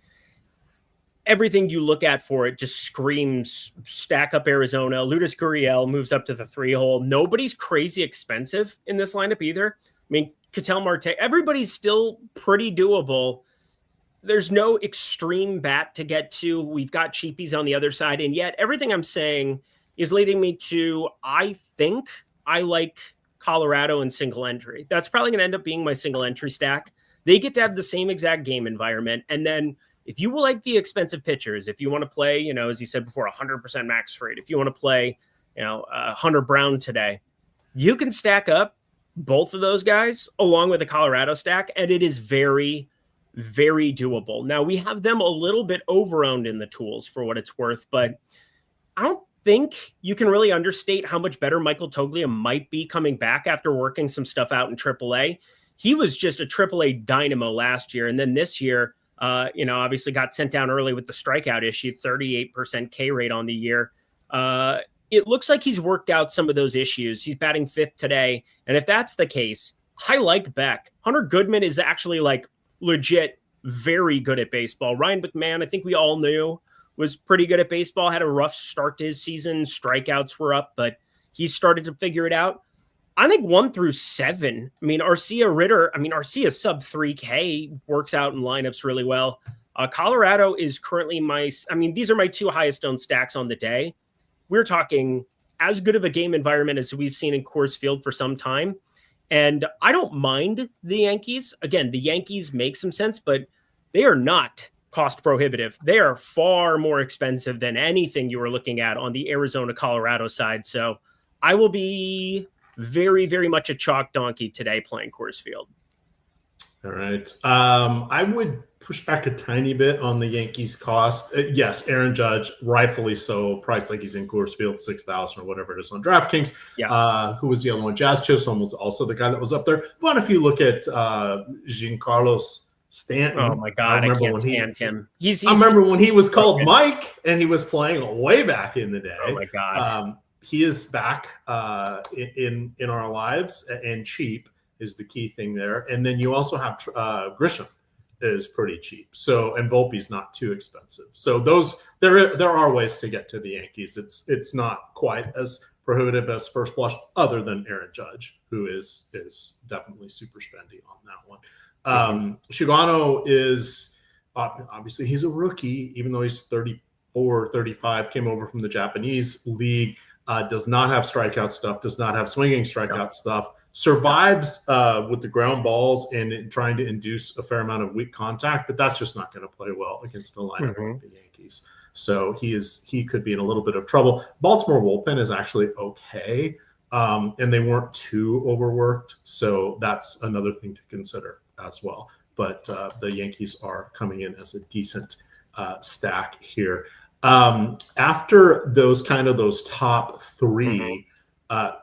everything you look at for it just screams stack up Arizona. Lourdes Gurriel moves up to the 3-hole. Nobody's crazy expensive in this lineup either. I mean, Ketel Marte, everybody's still pretty doable. There's no extreme bat to get to. We've got cheapies on the other side. And yet everything I'm saying is leading me to, I think I like Colorado in single entry. That's probably going to end up being my single entry stack. They get to have the same exact game environment. And then if you like the expensive pitchers, if you want to play, as you said before, 100% max freight, if you want to play, Hunter Brown today, you can stack up both of those guys along with the Colorado stack. And it is very, very doable. Now we have them a little bit overowned in the tools for what it's worth, but I don't think you can really understate how much better Michael Toglia might be coming back after working some stuff out in AAA. He was just a AAA dynamo last year. And then this year, obviously got sent down early with the strikeout issue, 38% K rate on the year. It looks like he's worked out some of those issues. He's batting 5th today. And if that's the case, I like Beck. Hunter Goodman is actually like legit very good at baseball. Ryan McMahon, I think we all knew, was pretty good at baseball, had a rough start to his season. Strikeouts were up, but he started to figure it out. I think 1 through 7. I mean, Arcia sub 3K works out in lineups really well. Colorado is currently these are my 2 highest owned stacks on the day. We're talking as good of a game environment as we've seen in Coors Field for some time. And I don't mind the Yankees. Again, the Yankees make some sense, but they are not cost prohibitive. They are far more expensive than anything you were looking at on the Arizona, Colorado side. So I will be very, very much a chalk donkey today playing Coors Field. All right. I would push back a tiny bit on the Yankees cost. Yes, Aaron Judge, rightfully so, priced like he's in Coors Field, 6,000 or whatever it is on DraftKings. Yeah. Who was the other one? Jazz Chisholm was also the guy that was up there. But if you look at Giancarlo Stanton. Oh my God, I can't stand him. I remember when he was called Mike and he was playing way back in the day. Oh my God. He is back in our lives, and cheap is the key thing there. And then you also have Grisham is pretty cheap. So, and Volpe's not too expensive. So there are ways to get to the Yankees. It's not quite as prohibitive as first blush, other than Aaron Judge, who is definitely super spendy on that one. Shigano is obviously he's a rookie, even though he's 34, 35, came over from the Japanese league. Does not have strikeout stuff, does not have swinging strikeout stuff, survives with the ground balls and trying to induce a fair amount of weak contact, but that's just not going to play well against the lineup of the Yankees. So he could be in a little bit of trouble. Baltimore bullpen is actually okay, and they weren't too overworked, so that's another thing to consider as well. But the Yankees are coming in as a decent stack here. After those top 3,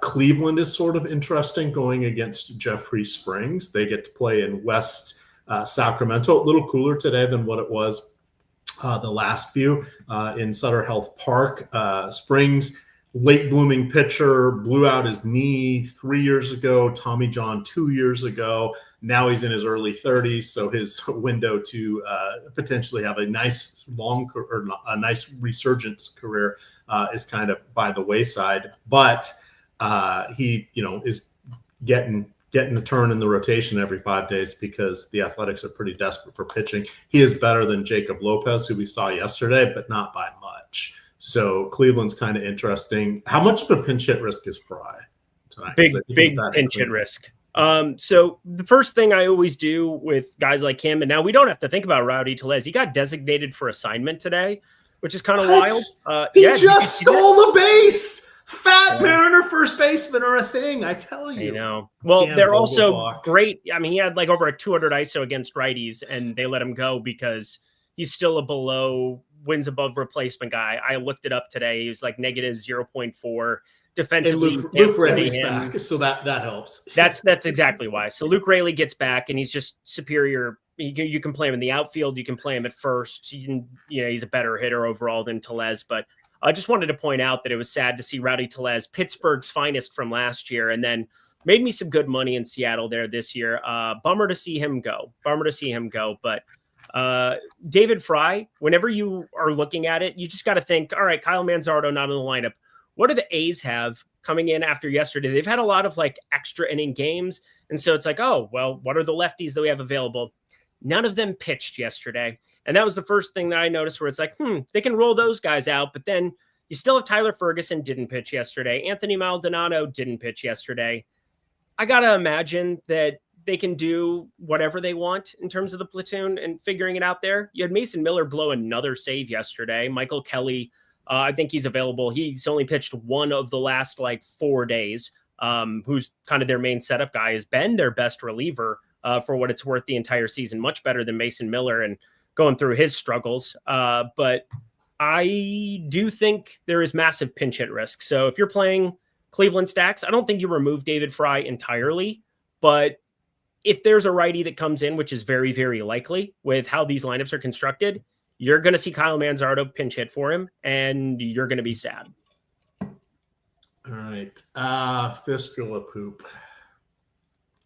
Cleveland is sort of interesting going against Jeffrey Springs. They get to play in West Sacramento, a little cooler today than what it was the last few in Sutter Health Park. Springs, late blooming pitcher, blew out his knee 3 years ago, Tommy John 2 years ago. Now he's in his early 30s, so his window to potentially have a nice a nice resurgence career is kind of by the wayside. But he, is getting a turn in the rotation every 5 days because the Athletics are pretty desperate for pitching. He is better than Jacob Lopez, who we saw yesterday, but not by much. So Cleveland's kind of interesting. How much of a pinch hit risk is Fry tonight? Big pinch hit risk. So the first thing I always do with guys like him, and now we don't have to think about Rowdy Tellez. He got designated for assignment today, which is kind of wild. He just stole the base. Mariner first baseman are a thing, I tell you. You know. Well, they're also great. I mean, he had like over a 200 ISO against righties, and they let him go because he's still a wins above replacement guy. I looked it up today. He was like negative 0.4 defensively. Luke Raley's back, so that helps. That's exactly why. So Luke Raley gets back, and he's just superior. You can play him in the outfield. You can play him at first. He's a better hitter overall than Tellez, but I just wanted to point out that it was sad to see Rowdy Tellez, Pittsburgh's finest from last year, and then made me some good money in Seattle there this year. Bummer to see him go. But David Fry, whenever you are looking at it, you just got to think, all right, Kyle Manzardo not in the lineup. What do the A's have coming in after yesterday? They've had a lot of like extra inning games. And so it's like, oh, well, what are the lefties that we have available? None of them pitched yesterday. And that was the first thing that I noticed where it's like, they can roll those guys out. But then you still have Tyler Ferguson didn't pitch yesterday. Anthony Maldonado didn't pitch yesterday. I got to imagine that they can do whatever they want in terms of the platoon and figuring it out there. You had Mason Miller blow another save yesterday. Michael Kelly, I think he's available. He's only pitched one of the last 4 days. Who's kind of their main setup guy, has been their best reliever for what it's worth the entire season. Much better than Mason Miller and going through his struggles. But I do think there is massive pinch hit risk. So if you're playing Cleveland stacks, I don't think you remove David Fry entirely. But if there's a righty that comes in, which is very, very likely with how these lineups are constructed, you're going to see Kyle Manzardo pinch hit for him, and you're going to be sad. All right. Fistula poop.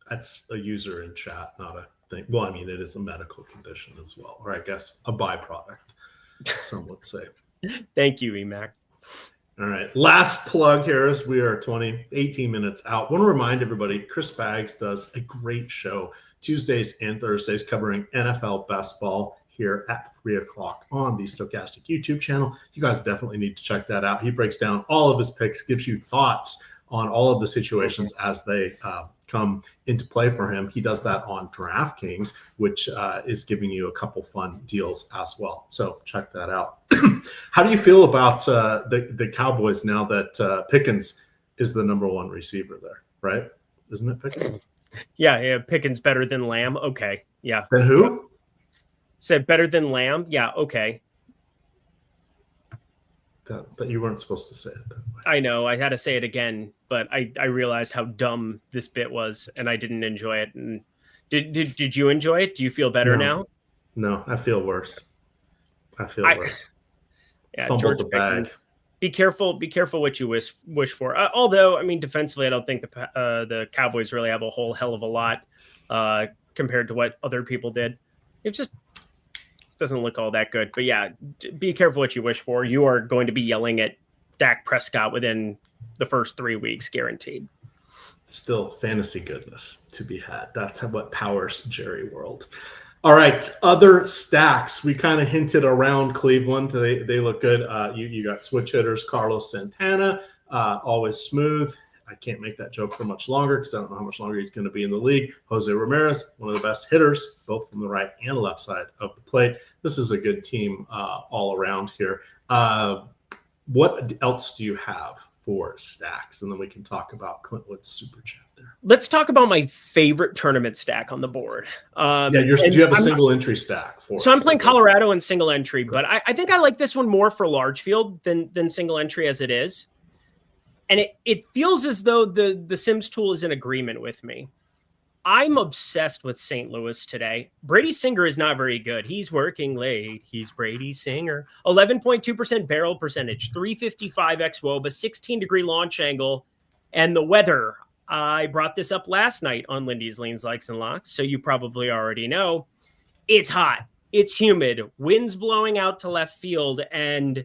That's a user in chat, not a thing. Well, I mean, it is a medical condition as well, or I guess a byproduct, some would say. Thank you, EMAC. All right. Last plug here as we are 18 minutes out. I want to remind everybody, Chris Baggs does a great show Tuesdays and Thursdays covering NFL best ball here at 3:00 on the Stokastic YouTube channel. You guys definitely need to check that out. He breaks down all of his picks, gives you thoughts on all of the situations as they come into play for him. He does that on DraftKings, which is giving you a couple fun deals as well. So check that out. How do you feel about the Cowboys now that Pickens is the number one receiver there, right? Isn't it Pickens? Yeah, Pickens better than Lamb. Okay, yeah. Then who? Said better than Lamb. Yeah, okay. That you weren't supposed to say it that way. I know. I had to say it again, but I realized how dumb this bit was, and I didn't enjoy it. And did you enjoy it? Do you feel better now? No, I feel worse. Worse. Yeah, Fumbled George the bag. Be careful what you wish for. Although, I mean, defensively, I don't think the Cowboys really have a whole hell of a lot compared to what other people did. It just doesn't look all that good. But yeah, be careful what you wish for. You are going to be yelling at Dak Prescott within the first 3 weeks, guaranteed. Still fantasy goodness to be had. That's what powers Jerry World. All right, other stacks. We kind of hinted around Cleveland. They look good. You got switch hitters, Carlos Santana, always smooth. I can't make that joke for much longer because I don't know how much longer he's going to be in the league. Jose Ramirez, one of the best hitters, both from the right and left side of the plate. This is a good team all around here. What else do you have for stacks? And then we can talk about Clintwood's super chat there. Let's talk about my favorite tournament stack on the board. Do you have a single entry stack for? So I'm playing Colorado in single entry, but I think I like this one more for large field than single entry as it is. And it feels as though the Sims tool is in agreement with me. I'm obsessed with St. Louis today. Brady Singer is not very good. He's working late. He's Brady Singer. 11.2% barrel percentage, 355 xWOBA, 16-degree launch angle, and the weather. I brought this up last night on Lindy's Leans, Likes, and Locks, so you probably already know. It's hot. It's humid. Winds blowing out to left field, and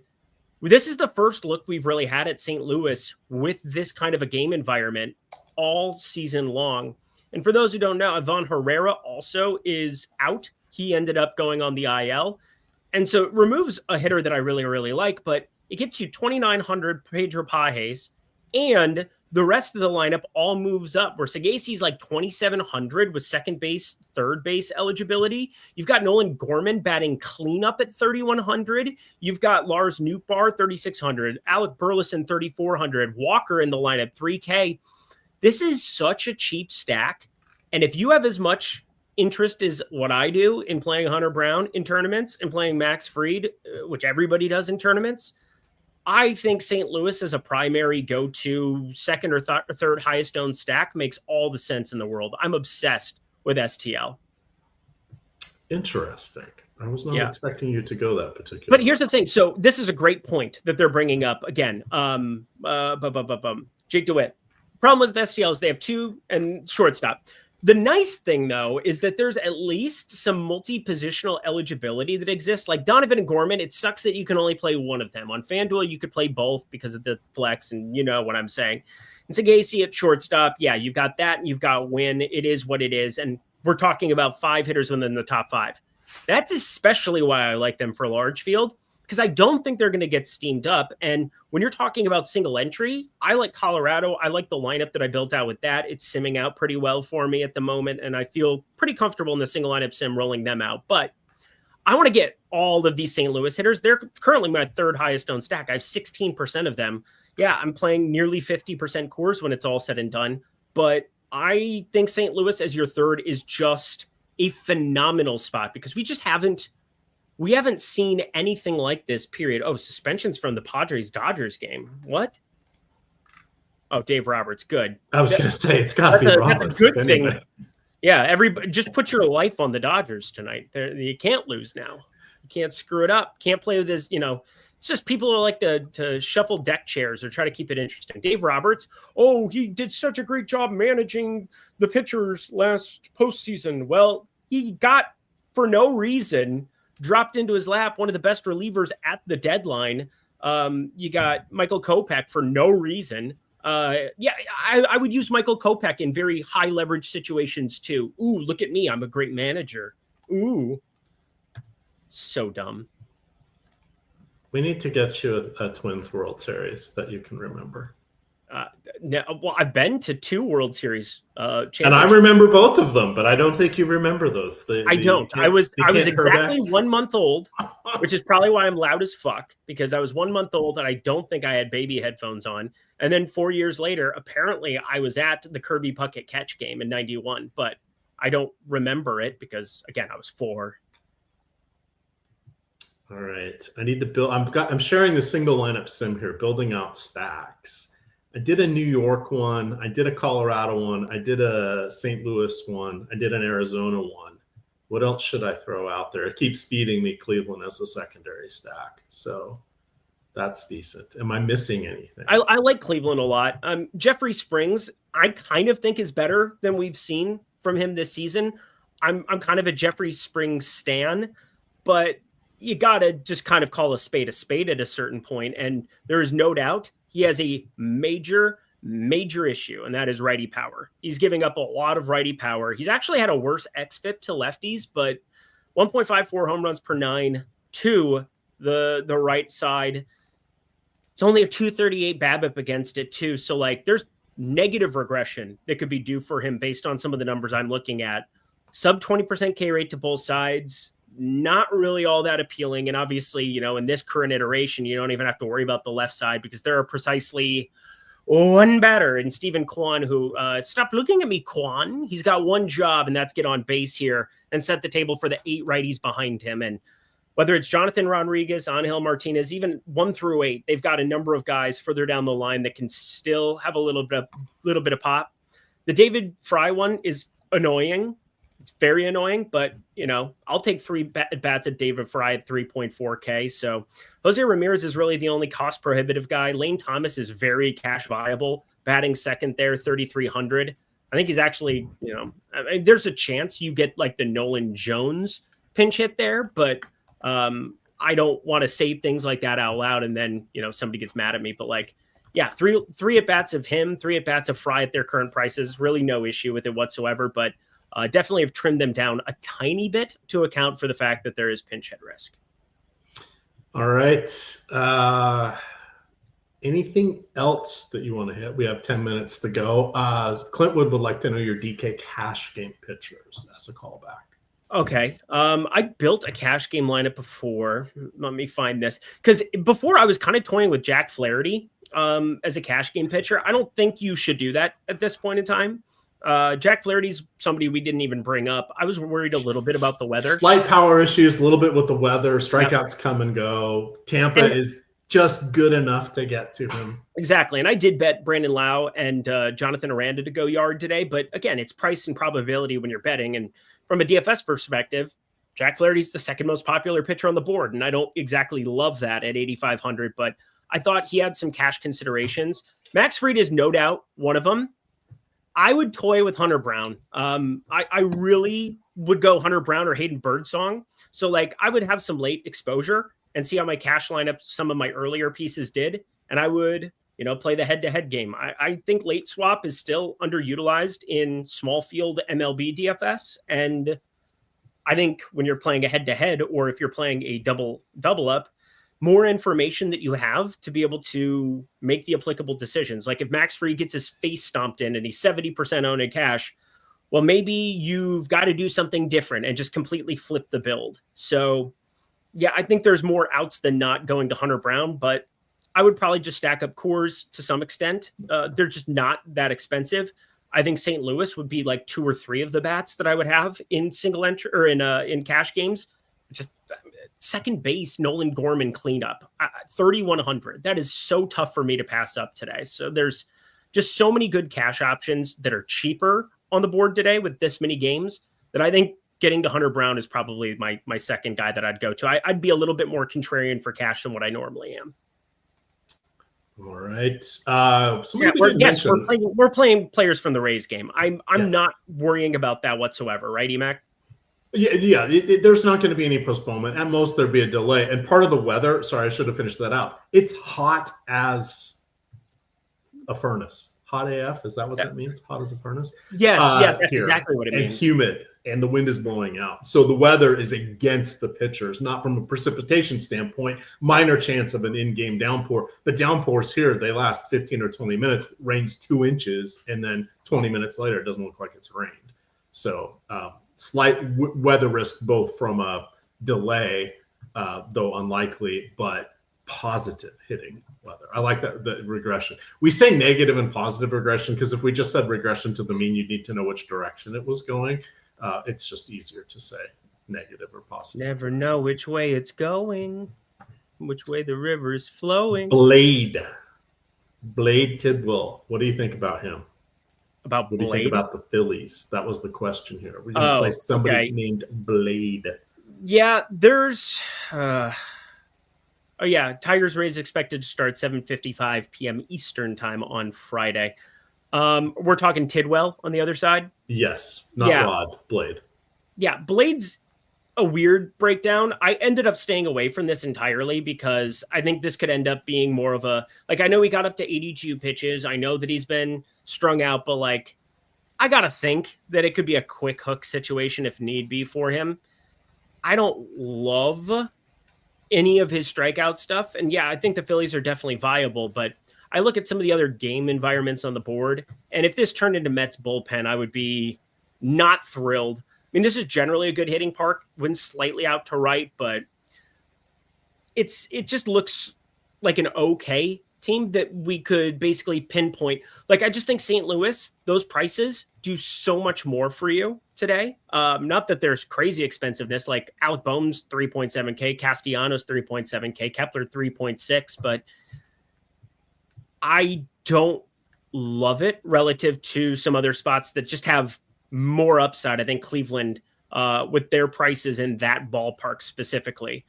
this is the first look we've really had at St. Louis with this kind of a game environment all season long. And for those who don't know, Ivan Herrera also is out. He ended up going on the IL. And so it removes a hitter that I really, really like. But it gets you 2,900 Pedro Pages, and the rest of the lineup all moves up, where Sagasi's like 2,700 with second base, third base eligibility. You've got Nolan Gorman batting cleanup at 3,100. You've got Lars Nootbaar, 3,600. Alec Burleson, 3,400. Walker in the lineup, 3K. This is such a cheap stack. And if you have as much interest as what I do in playing Hunter Brown in tournaments and playing Max Fried, which everybody does in tournaments, I think St. Louis as a primary go-to second or third highest owned stack makes all the sense in the world. I'm obsessed with STL. Interesting. I was not expecting you to go that particular. But here's the thing. So this is a great point that they're bringing up again. Jake DeWitt. Problem with STL is they have two and shortstop. The nice thing, though, is that there's at least some multi-positional eligibility that exists. Like Donovan and Gorman, it sucks that you can only play one of them. On FanDuel, you could play both because of the flex, and you know what I'm saying. And Sagasi at shortstop, yeah, you've got that, and you've got Win. It is what it is, and we're talking about 5 hitters within the top 5. That's especially why I like them for large field, because I don't think they're going to get steamed up. And when you're talking about single entry, I like Colorado. I like the lineup that I built out with that. It's simming out pretty well for me at the moment, and I feel pretty comfortable in the single lineup sim rolling them out. But I want to get all of these St. Louis hitters. They're currently my third highest owned stack. I have 16% of them. Yeah, I'm playing nearly 50% Coors when it's all said and done. But I think St. Louis as your third is just a phenomenal spot, because we haven't seen anything like this, period. Oh, suspensions from the Padres-Dodgers game. What? Oh, Dave Roberts. Good. I was going to say, it's got to be Roberts. That's a good thing. Yeah, everybody just put your life on the Dodgers tonight. You can't lose now. You can't screw it up. Can't play with this, it's just people who like to shuffle deck chairs or try to keep it interesting. Dave Roberts, oh, he did such a great job managing the pitchers last postseason. Well, he got, for no reason, dropped into his lap one of the best relievers at the deadline. You got Michael Kopech for no reason. I would use Michael Kopech in very high leverage situations too. Ooh, look at me. I'm a great manager. Ooh, so dumb. We need to get you a Twins World Series that you can remember. Well, I've been to 2 World Series and I remember both of them, but I don't think you remember those. I don't. I was exactly 1 month old, which is probably why I'm loud as fuck, because I was 1 month old and I don't think I had baby headphones on. And then 4 years later, apparently I was at the Kirby Puckett catch game in 91, but I don't remember it because, again, I was 4. All right. I need to build. I'm sharing the single lineup sim here, building out stacks. I did a New York one. I did a Colorado one. I did a St. Louis one. I did an Arizona one. What else should I throw out there? It keeps feeding me Cleveland as a secondary stack. So that's decent. Am I missing anything? I like Cleveland a lot. Jeffrey Springs, I kind of think is better than we've seen from him this season. I'm kind of a Jeffrey Springs stan, but you got to just kind of call a spade at a certain point. And there is no doubt he has a major issue, and that is righty power. He's giving up a lot of righty power. He's actually had a worse xFIP to lefties, but 1.54 home runs per 9 to the right side. It's only a 238 BABIP against it too. So there's negative regression that could be due for him based on some of the numbers I'm looking at. Sub 20% K rate to both sides. Not really all that appealing. And obviously, in this current iteration, you don't even have to worry about the left side because there are precisely one batter in Stephen Kwan who, stop looking at me, Kwan. He's got one job, and that's get on base here and set the table for the 8 righties behind him. And whether it's Jonathan Rodriguez, Angel Martinez, even 1 through 8, they've got a number of guys further down the line that can still have a little bit of pop. The David Fry one is annoying. It's very annoying, but, I'll take 3 bats at David Fry at 3.4K. So Jose Ramirez is really the only cost prohibitive guy. Lane Thomas is very cash viable, batting second there, 3,300. I think he's actually, there's a chance you get the Nolan Jones pinch hit there, but I don't want to say things like that out loud. And then, somebody gets mad at me, but 3 at bats of him, 3 at bats of Fry at their current prices, really no issue with it whatsoever. But definitely have trimmed them down a tiny bit to account for the fact that there is pinch hit risk. All right. Anything else that you want to hit? We have 10 minutes to go. Clintwood would like to know your DK cash game pitchers as a callback. Okay. I built a cash game lineup before. Let me find this. Because before I was kind of toying with Jack Flaherty as a cash game pitcher. I don't think you should do that at this point in time. Jack Flaherty's somebody we didn't even bring up. I was worried a little bit about the weather. Slight power issues, a little bit with the weather. Strikeouts come and go. Tampa is just good enough to get to him. Exactly. And I did bet Brandon Lau and Jonathan Aranda to go yard today. But again, it's price and probability when you're betting. And from a DFS perspective, Jack Flaherty's the second most popular pitcher on the board. And I don't exactly love that at 8,500, but I thought he had some cash considerations. Max Fried is no doubt one of them. I would toy with Hunter Brown. I really would go Hunter Brown or Hayden Birdsong. So like I would have some late exposure and see how my cash lineup, some of my earlier pieces did. And I would, play the head-to-head game. I think late swap is still underutilized in small field MLB DFS. And I think when you're playing a head-to-head or if you're playing a double up, more information that you have to be able to make the applicable decisions. Like if Max Fried gets his face stomped in and he's 70% owned in cash, well, maybe you've got to do something different and just completely flip the build. So yeah, I think there's more outs than not going to Hunter Brown, but I would probably just stack up Coors to some extent. They're just not that expensive. I think St. Louis would be like 2 or 3 of the bats that I would have in single entry or in cash games. Just second base, Nolan Gorman cleanup, 3,100. That is so tough for me to pass up today. So there's just so many good cash options that are cheaper on the board today with this many games that I think getting to Hunter Brown is probably my second guy that I'd go to. I'd be a little bit more contrarian for cash than what I normally am. All right. We're playing players from the Rays game. I'm not worrying about that whatsoever, right, Emac? Yeah. There's not going to be any postponement. At most, there'd be a delay. And part of the weather, sorry, I should have finished that out. It's hot as a furnace. Hot AF, is that what that means? Hot as a furnace? Yes, that's exactly what it means. And humid, and the wind is blowing out. So the weather is against the pitchers, not from a precipitation standpoint, minor chance of an in-game downpour. But downpours here, they last 15 or 20 minutes, rains 2 inches, and then 20 minutes later, it doesn't look like it's rained. So slight weather risk, both from a delay, though unlikely, but positive hitting weather. I like that, the regression. We say negative and positive regression because if we just said regression to the mean, you'd need to know which direction it was going. It's just easier to say negative or positive. Never know which way it's going, which way the river is flowing. Blade Tidwell. What do you think about him? About What Blade? do you think about the Phillies? That was the question here. We're going to play somebody named Blade. Yeah, there's Tigers Rays expected to start 7:55 p.m. Eastern time on Friday. We're talking Tidwell on the other side. Yes, not Rod, Blade. Yeah, Blade's a weird breakdown. I ended up staying away from this entirely because I think this could end up being more of a, I know he got up to 82 pitches. I know that he's been strung out, but I got to think that it could be a quick hook situation if need be for him. I don't love any of his strikeout stuff. And yeah, I think the Phillies are definitely viable, but I look at some of the other game environments on the board. And if this turned into Mets bullpen, I would be not thrilled. I mean, this is generally a good hitting park, wins slightly out to right, but it just looks like an okay team that we could basically pinpoint. I just think St. Louis, those prices do so much more for you today. Not that there's crazy expensiveness, like Alec Boehm's 3.7K, Castellanos 3.7K, Kepler 3.6, but I don't love it relative to some other spots that just have more upside. I think Cleveland, with their prices in that ballpark specifically,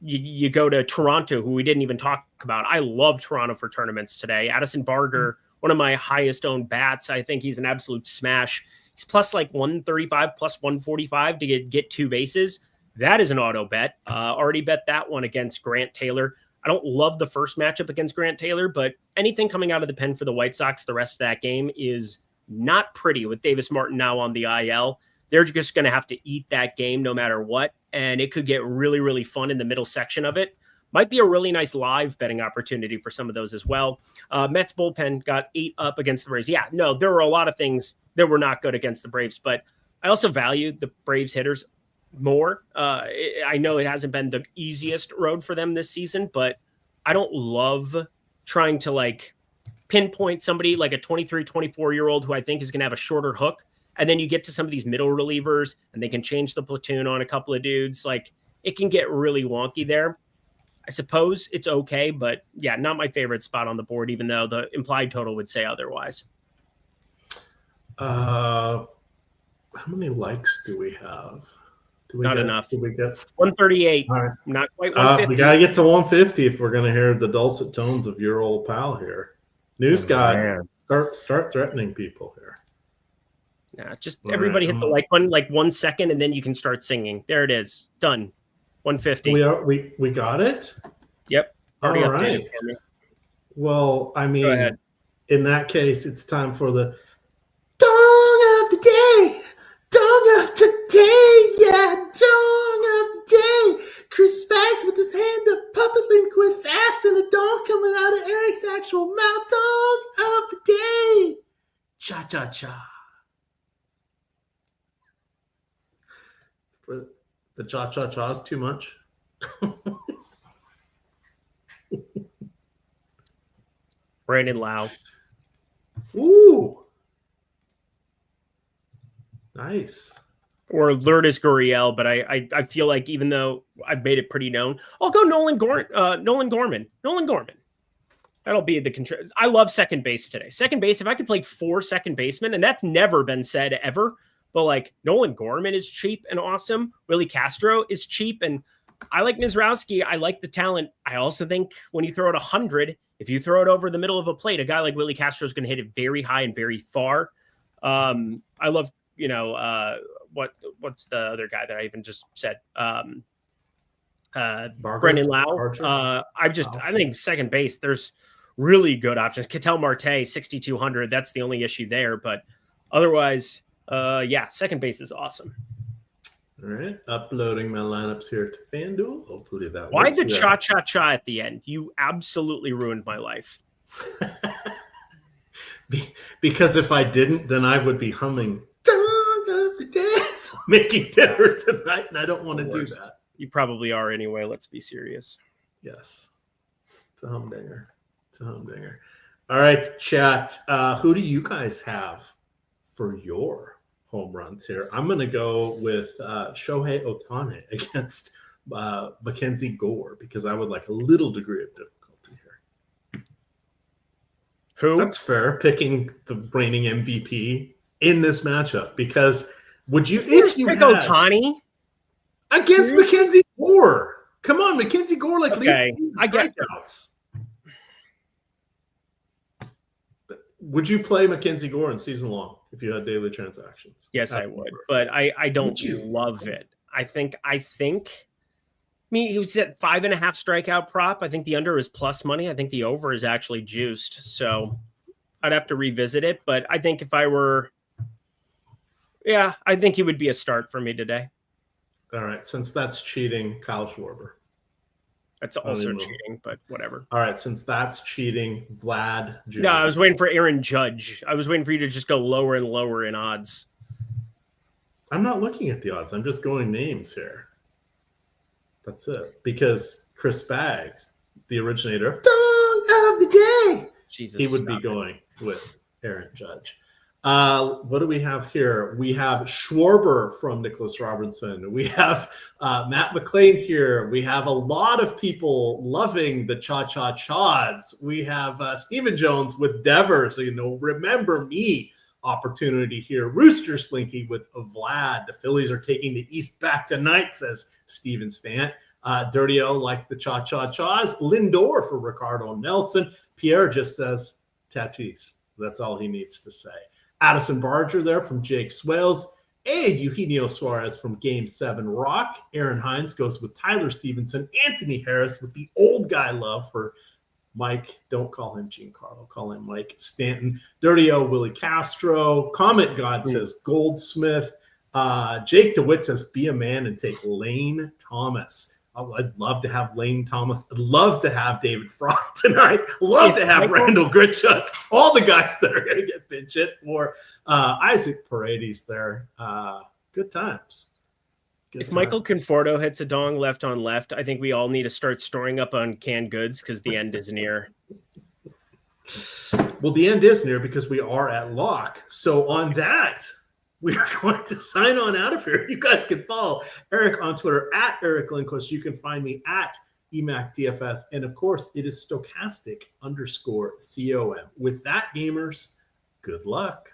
you go to Toronto, who we didn't even talk about. I love Toronto for tournaments today. Addison Barger, one of my highest owned bats. I think he's an absolute smash. He's plus 135, plus 145 to get 2 bases. That is an auto bet. Already bet that one against Grant Taylor. I don't love the first matchup against Grant Taylor, but anything coming out of the pen for the White Sox the rest of that game is not pretty with Davis Martin now on the IL. they're just going to have to eat that game no matter what. And it could get really, really fun in the middle section of it. Might be a really nice live betting opportunity for some of those as well. Mets bullpen got 8 up against the Braves. Yeah, no, there were a lot of things that were not good against the Braves, but I also value the Braves hitters more. I know it hasn't been the easiest road for them this season, but I don't love trying to like pinpoint somebody like a 23, 24-year-old who I think is going to have a shorter hook. And then you get to some of these middle relievers and they can change the platoon on a couple of dudes. Like it can get really wonky there. I suppose it's okay, but yeah, not my favorite spot on the board, even though the implied total would say otherwise. How many likes do we have? Not enough. Did we get 138? All right. Not quite 150. We got to get to 150 if we're going to hear the dulcet tones of your old pal here. News guy, start threatening people here. Yeah, just everybody hit the like button like 1 second, and then you can start singing. There it is. Done. 150. We got it? Yep. Already All updated right. for me. Well, I mean, Go ahead. In that case, it's time for the Dong of the Day. Dong of the Day. Yeah, Dong of the Day. Chris Spags with his hand up, puppet Lindquist's ass, and a dong coming out of Eric's actual mouth. Dong of the Day. Cha-cha-cha. The cha-cha-cha is too much. Brandon Lau. Ooh. Nice. Or Lourdes Gurriel, but I feel like even though I've made it pretty known, I'll go Nolan Gorman. That'll be the control. I love second base today. Second base, if I could play 4 second basemen, and that's never been said ever, but like Nolan Gorman is cheap and awesome. Willie Castro is cheap, and I like Mizrowski. I like the talent. I also think when you throw it 100, if you throw it over the middle of a plate, a guy like Willie Castro is going to hit it very high and very far. I love, what's the other guy that I even just said? Brendan Lau. I think second base, there's really good options. Ketel Marte, 6,200. That's the only issue there. But otherwise, second base is awesome. All right. Uploading my lineups here to FanDuel. Hopefully that Why works. the cha-cha-cha at the end? You absolutely ruined my life. Because if I didn't, then I would be humming Dog of the Day. So I'm making dinner tonight, and I don't want to do that. You probably are anyway. Let's be serious. Yes. It's a humdinger. All right, chat. Who do you guys have for your home runs here? I'm going to go with Shohei Ohtani against Mackenzie Gore because I would like a little degree of difficulty here. Who? That's fair. Picking the reigning MVP in this matchup because would you if you pick had Ohtani against Mackenzie Gore? Come on, Mackenzie Gore I get strikeouts. Would you play Mackenzie Gore in season long if you had daily transactions? Yes, I would, but I don't love it. I mean, he was at 5.5 strikeout prop. I think the under is plus money. I think the over is actually juiced. So I'd have to revisit it. But I think if I were, I think he would be a start for me today. All right. Since that's cheating, Kyle Schwarber. That's also cheating, but whatever. All right. Since that's cheating, Vlad Jr. No, I was waiting for Aaron Judge. I was waiting for you to just go lower and lower in odds. I'm not looking at the odds. I'm just going names here. That's it. Because Chris Spags, the originator of Dog of the Day, he would be going with Aaron Judge. What do we have here? We have Schwarber from Nicholas Robinson. We have Matt McClain here. We have a lot of people loving the cha-cha-chas. We have Stephen Jones with Dever. So, remember me opportunity here. Rooster Slinky with Vlad. The Phillies are taking the East back tonight, says Steven Stant. Dirty O like the cha-cha-chas. Lindor for Ricardo Nelson. Pierre just says Tatis. That's all he needs to say. Addison Barger there from Jake Swales. Eugenio Suarez from Game 7 Rock. Aaron Hines goes with Tyler Stevenson. Anthony Harris with the old guy love for Mike. Don't call him Giancarlo. Call him Mike Stanton. Dirty O Willie Castro. Comment God says Goldsmith. Jake DeWitt says, be a man and take Lane Thomas. Oh, I'd love to have Lane Thomas. I'd love to have David Fry tonight. Love to have Randall Grichuk. All the guys that are going to get pinch hit for Isaac Paredes there. Good times. If Michael Conforto hits a dong left on left, I think we all need to start storing up on canned goods because the end is near. Well, the end is near because we are at lock. So on that, we are going to sign on out of here. You guys can follow Eric on Twitter at Eric Lindquist. You can find me at EMACDFS. And of course, it is Stokastic _COM. With that, gamers, good luck.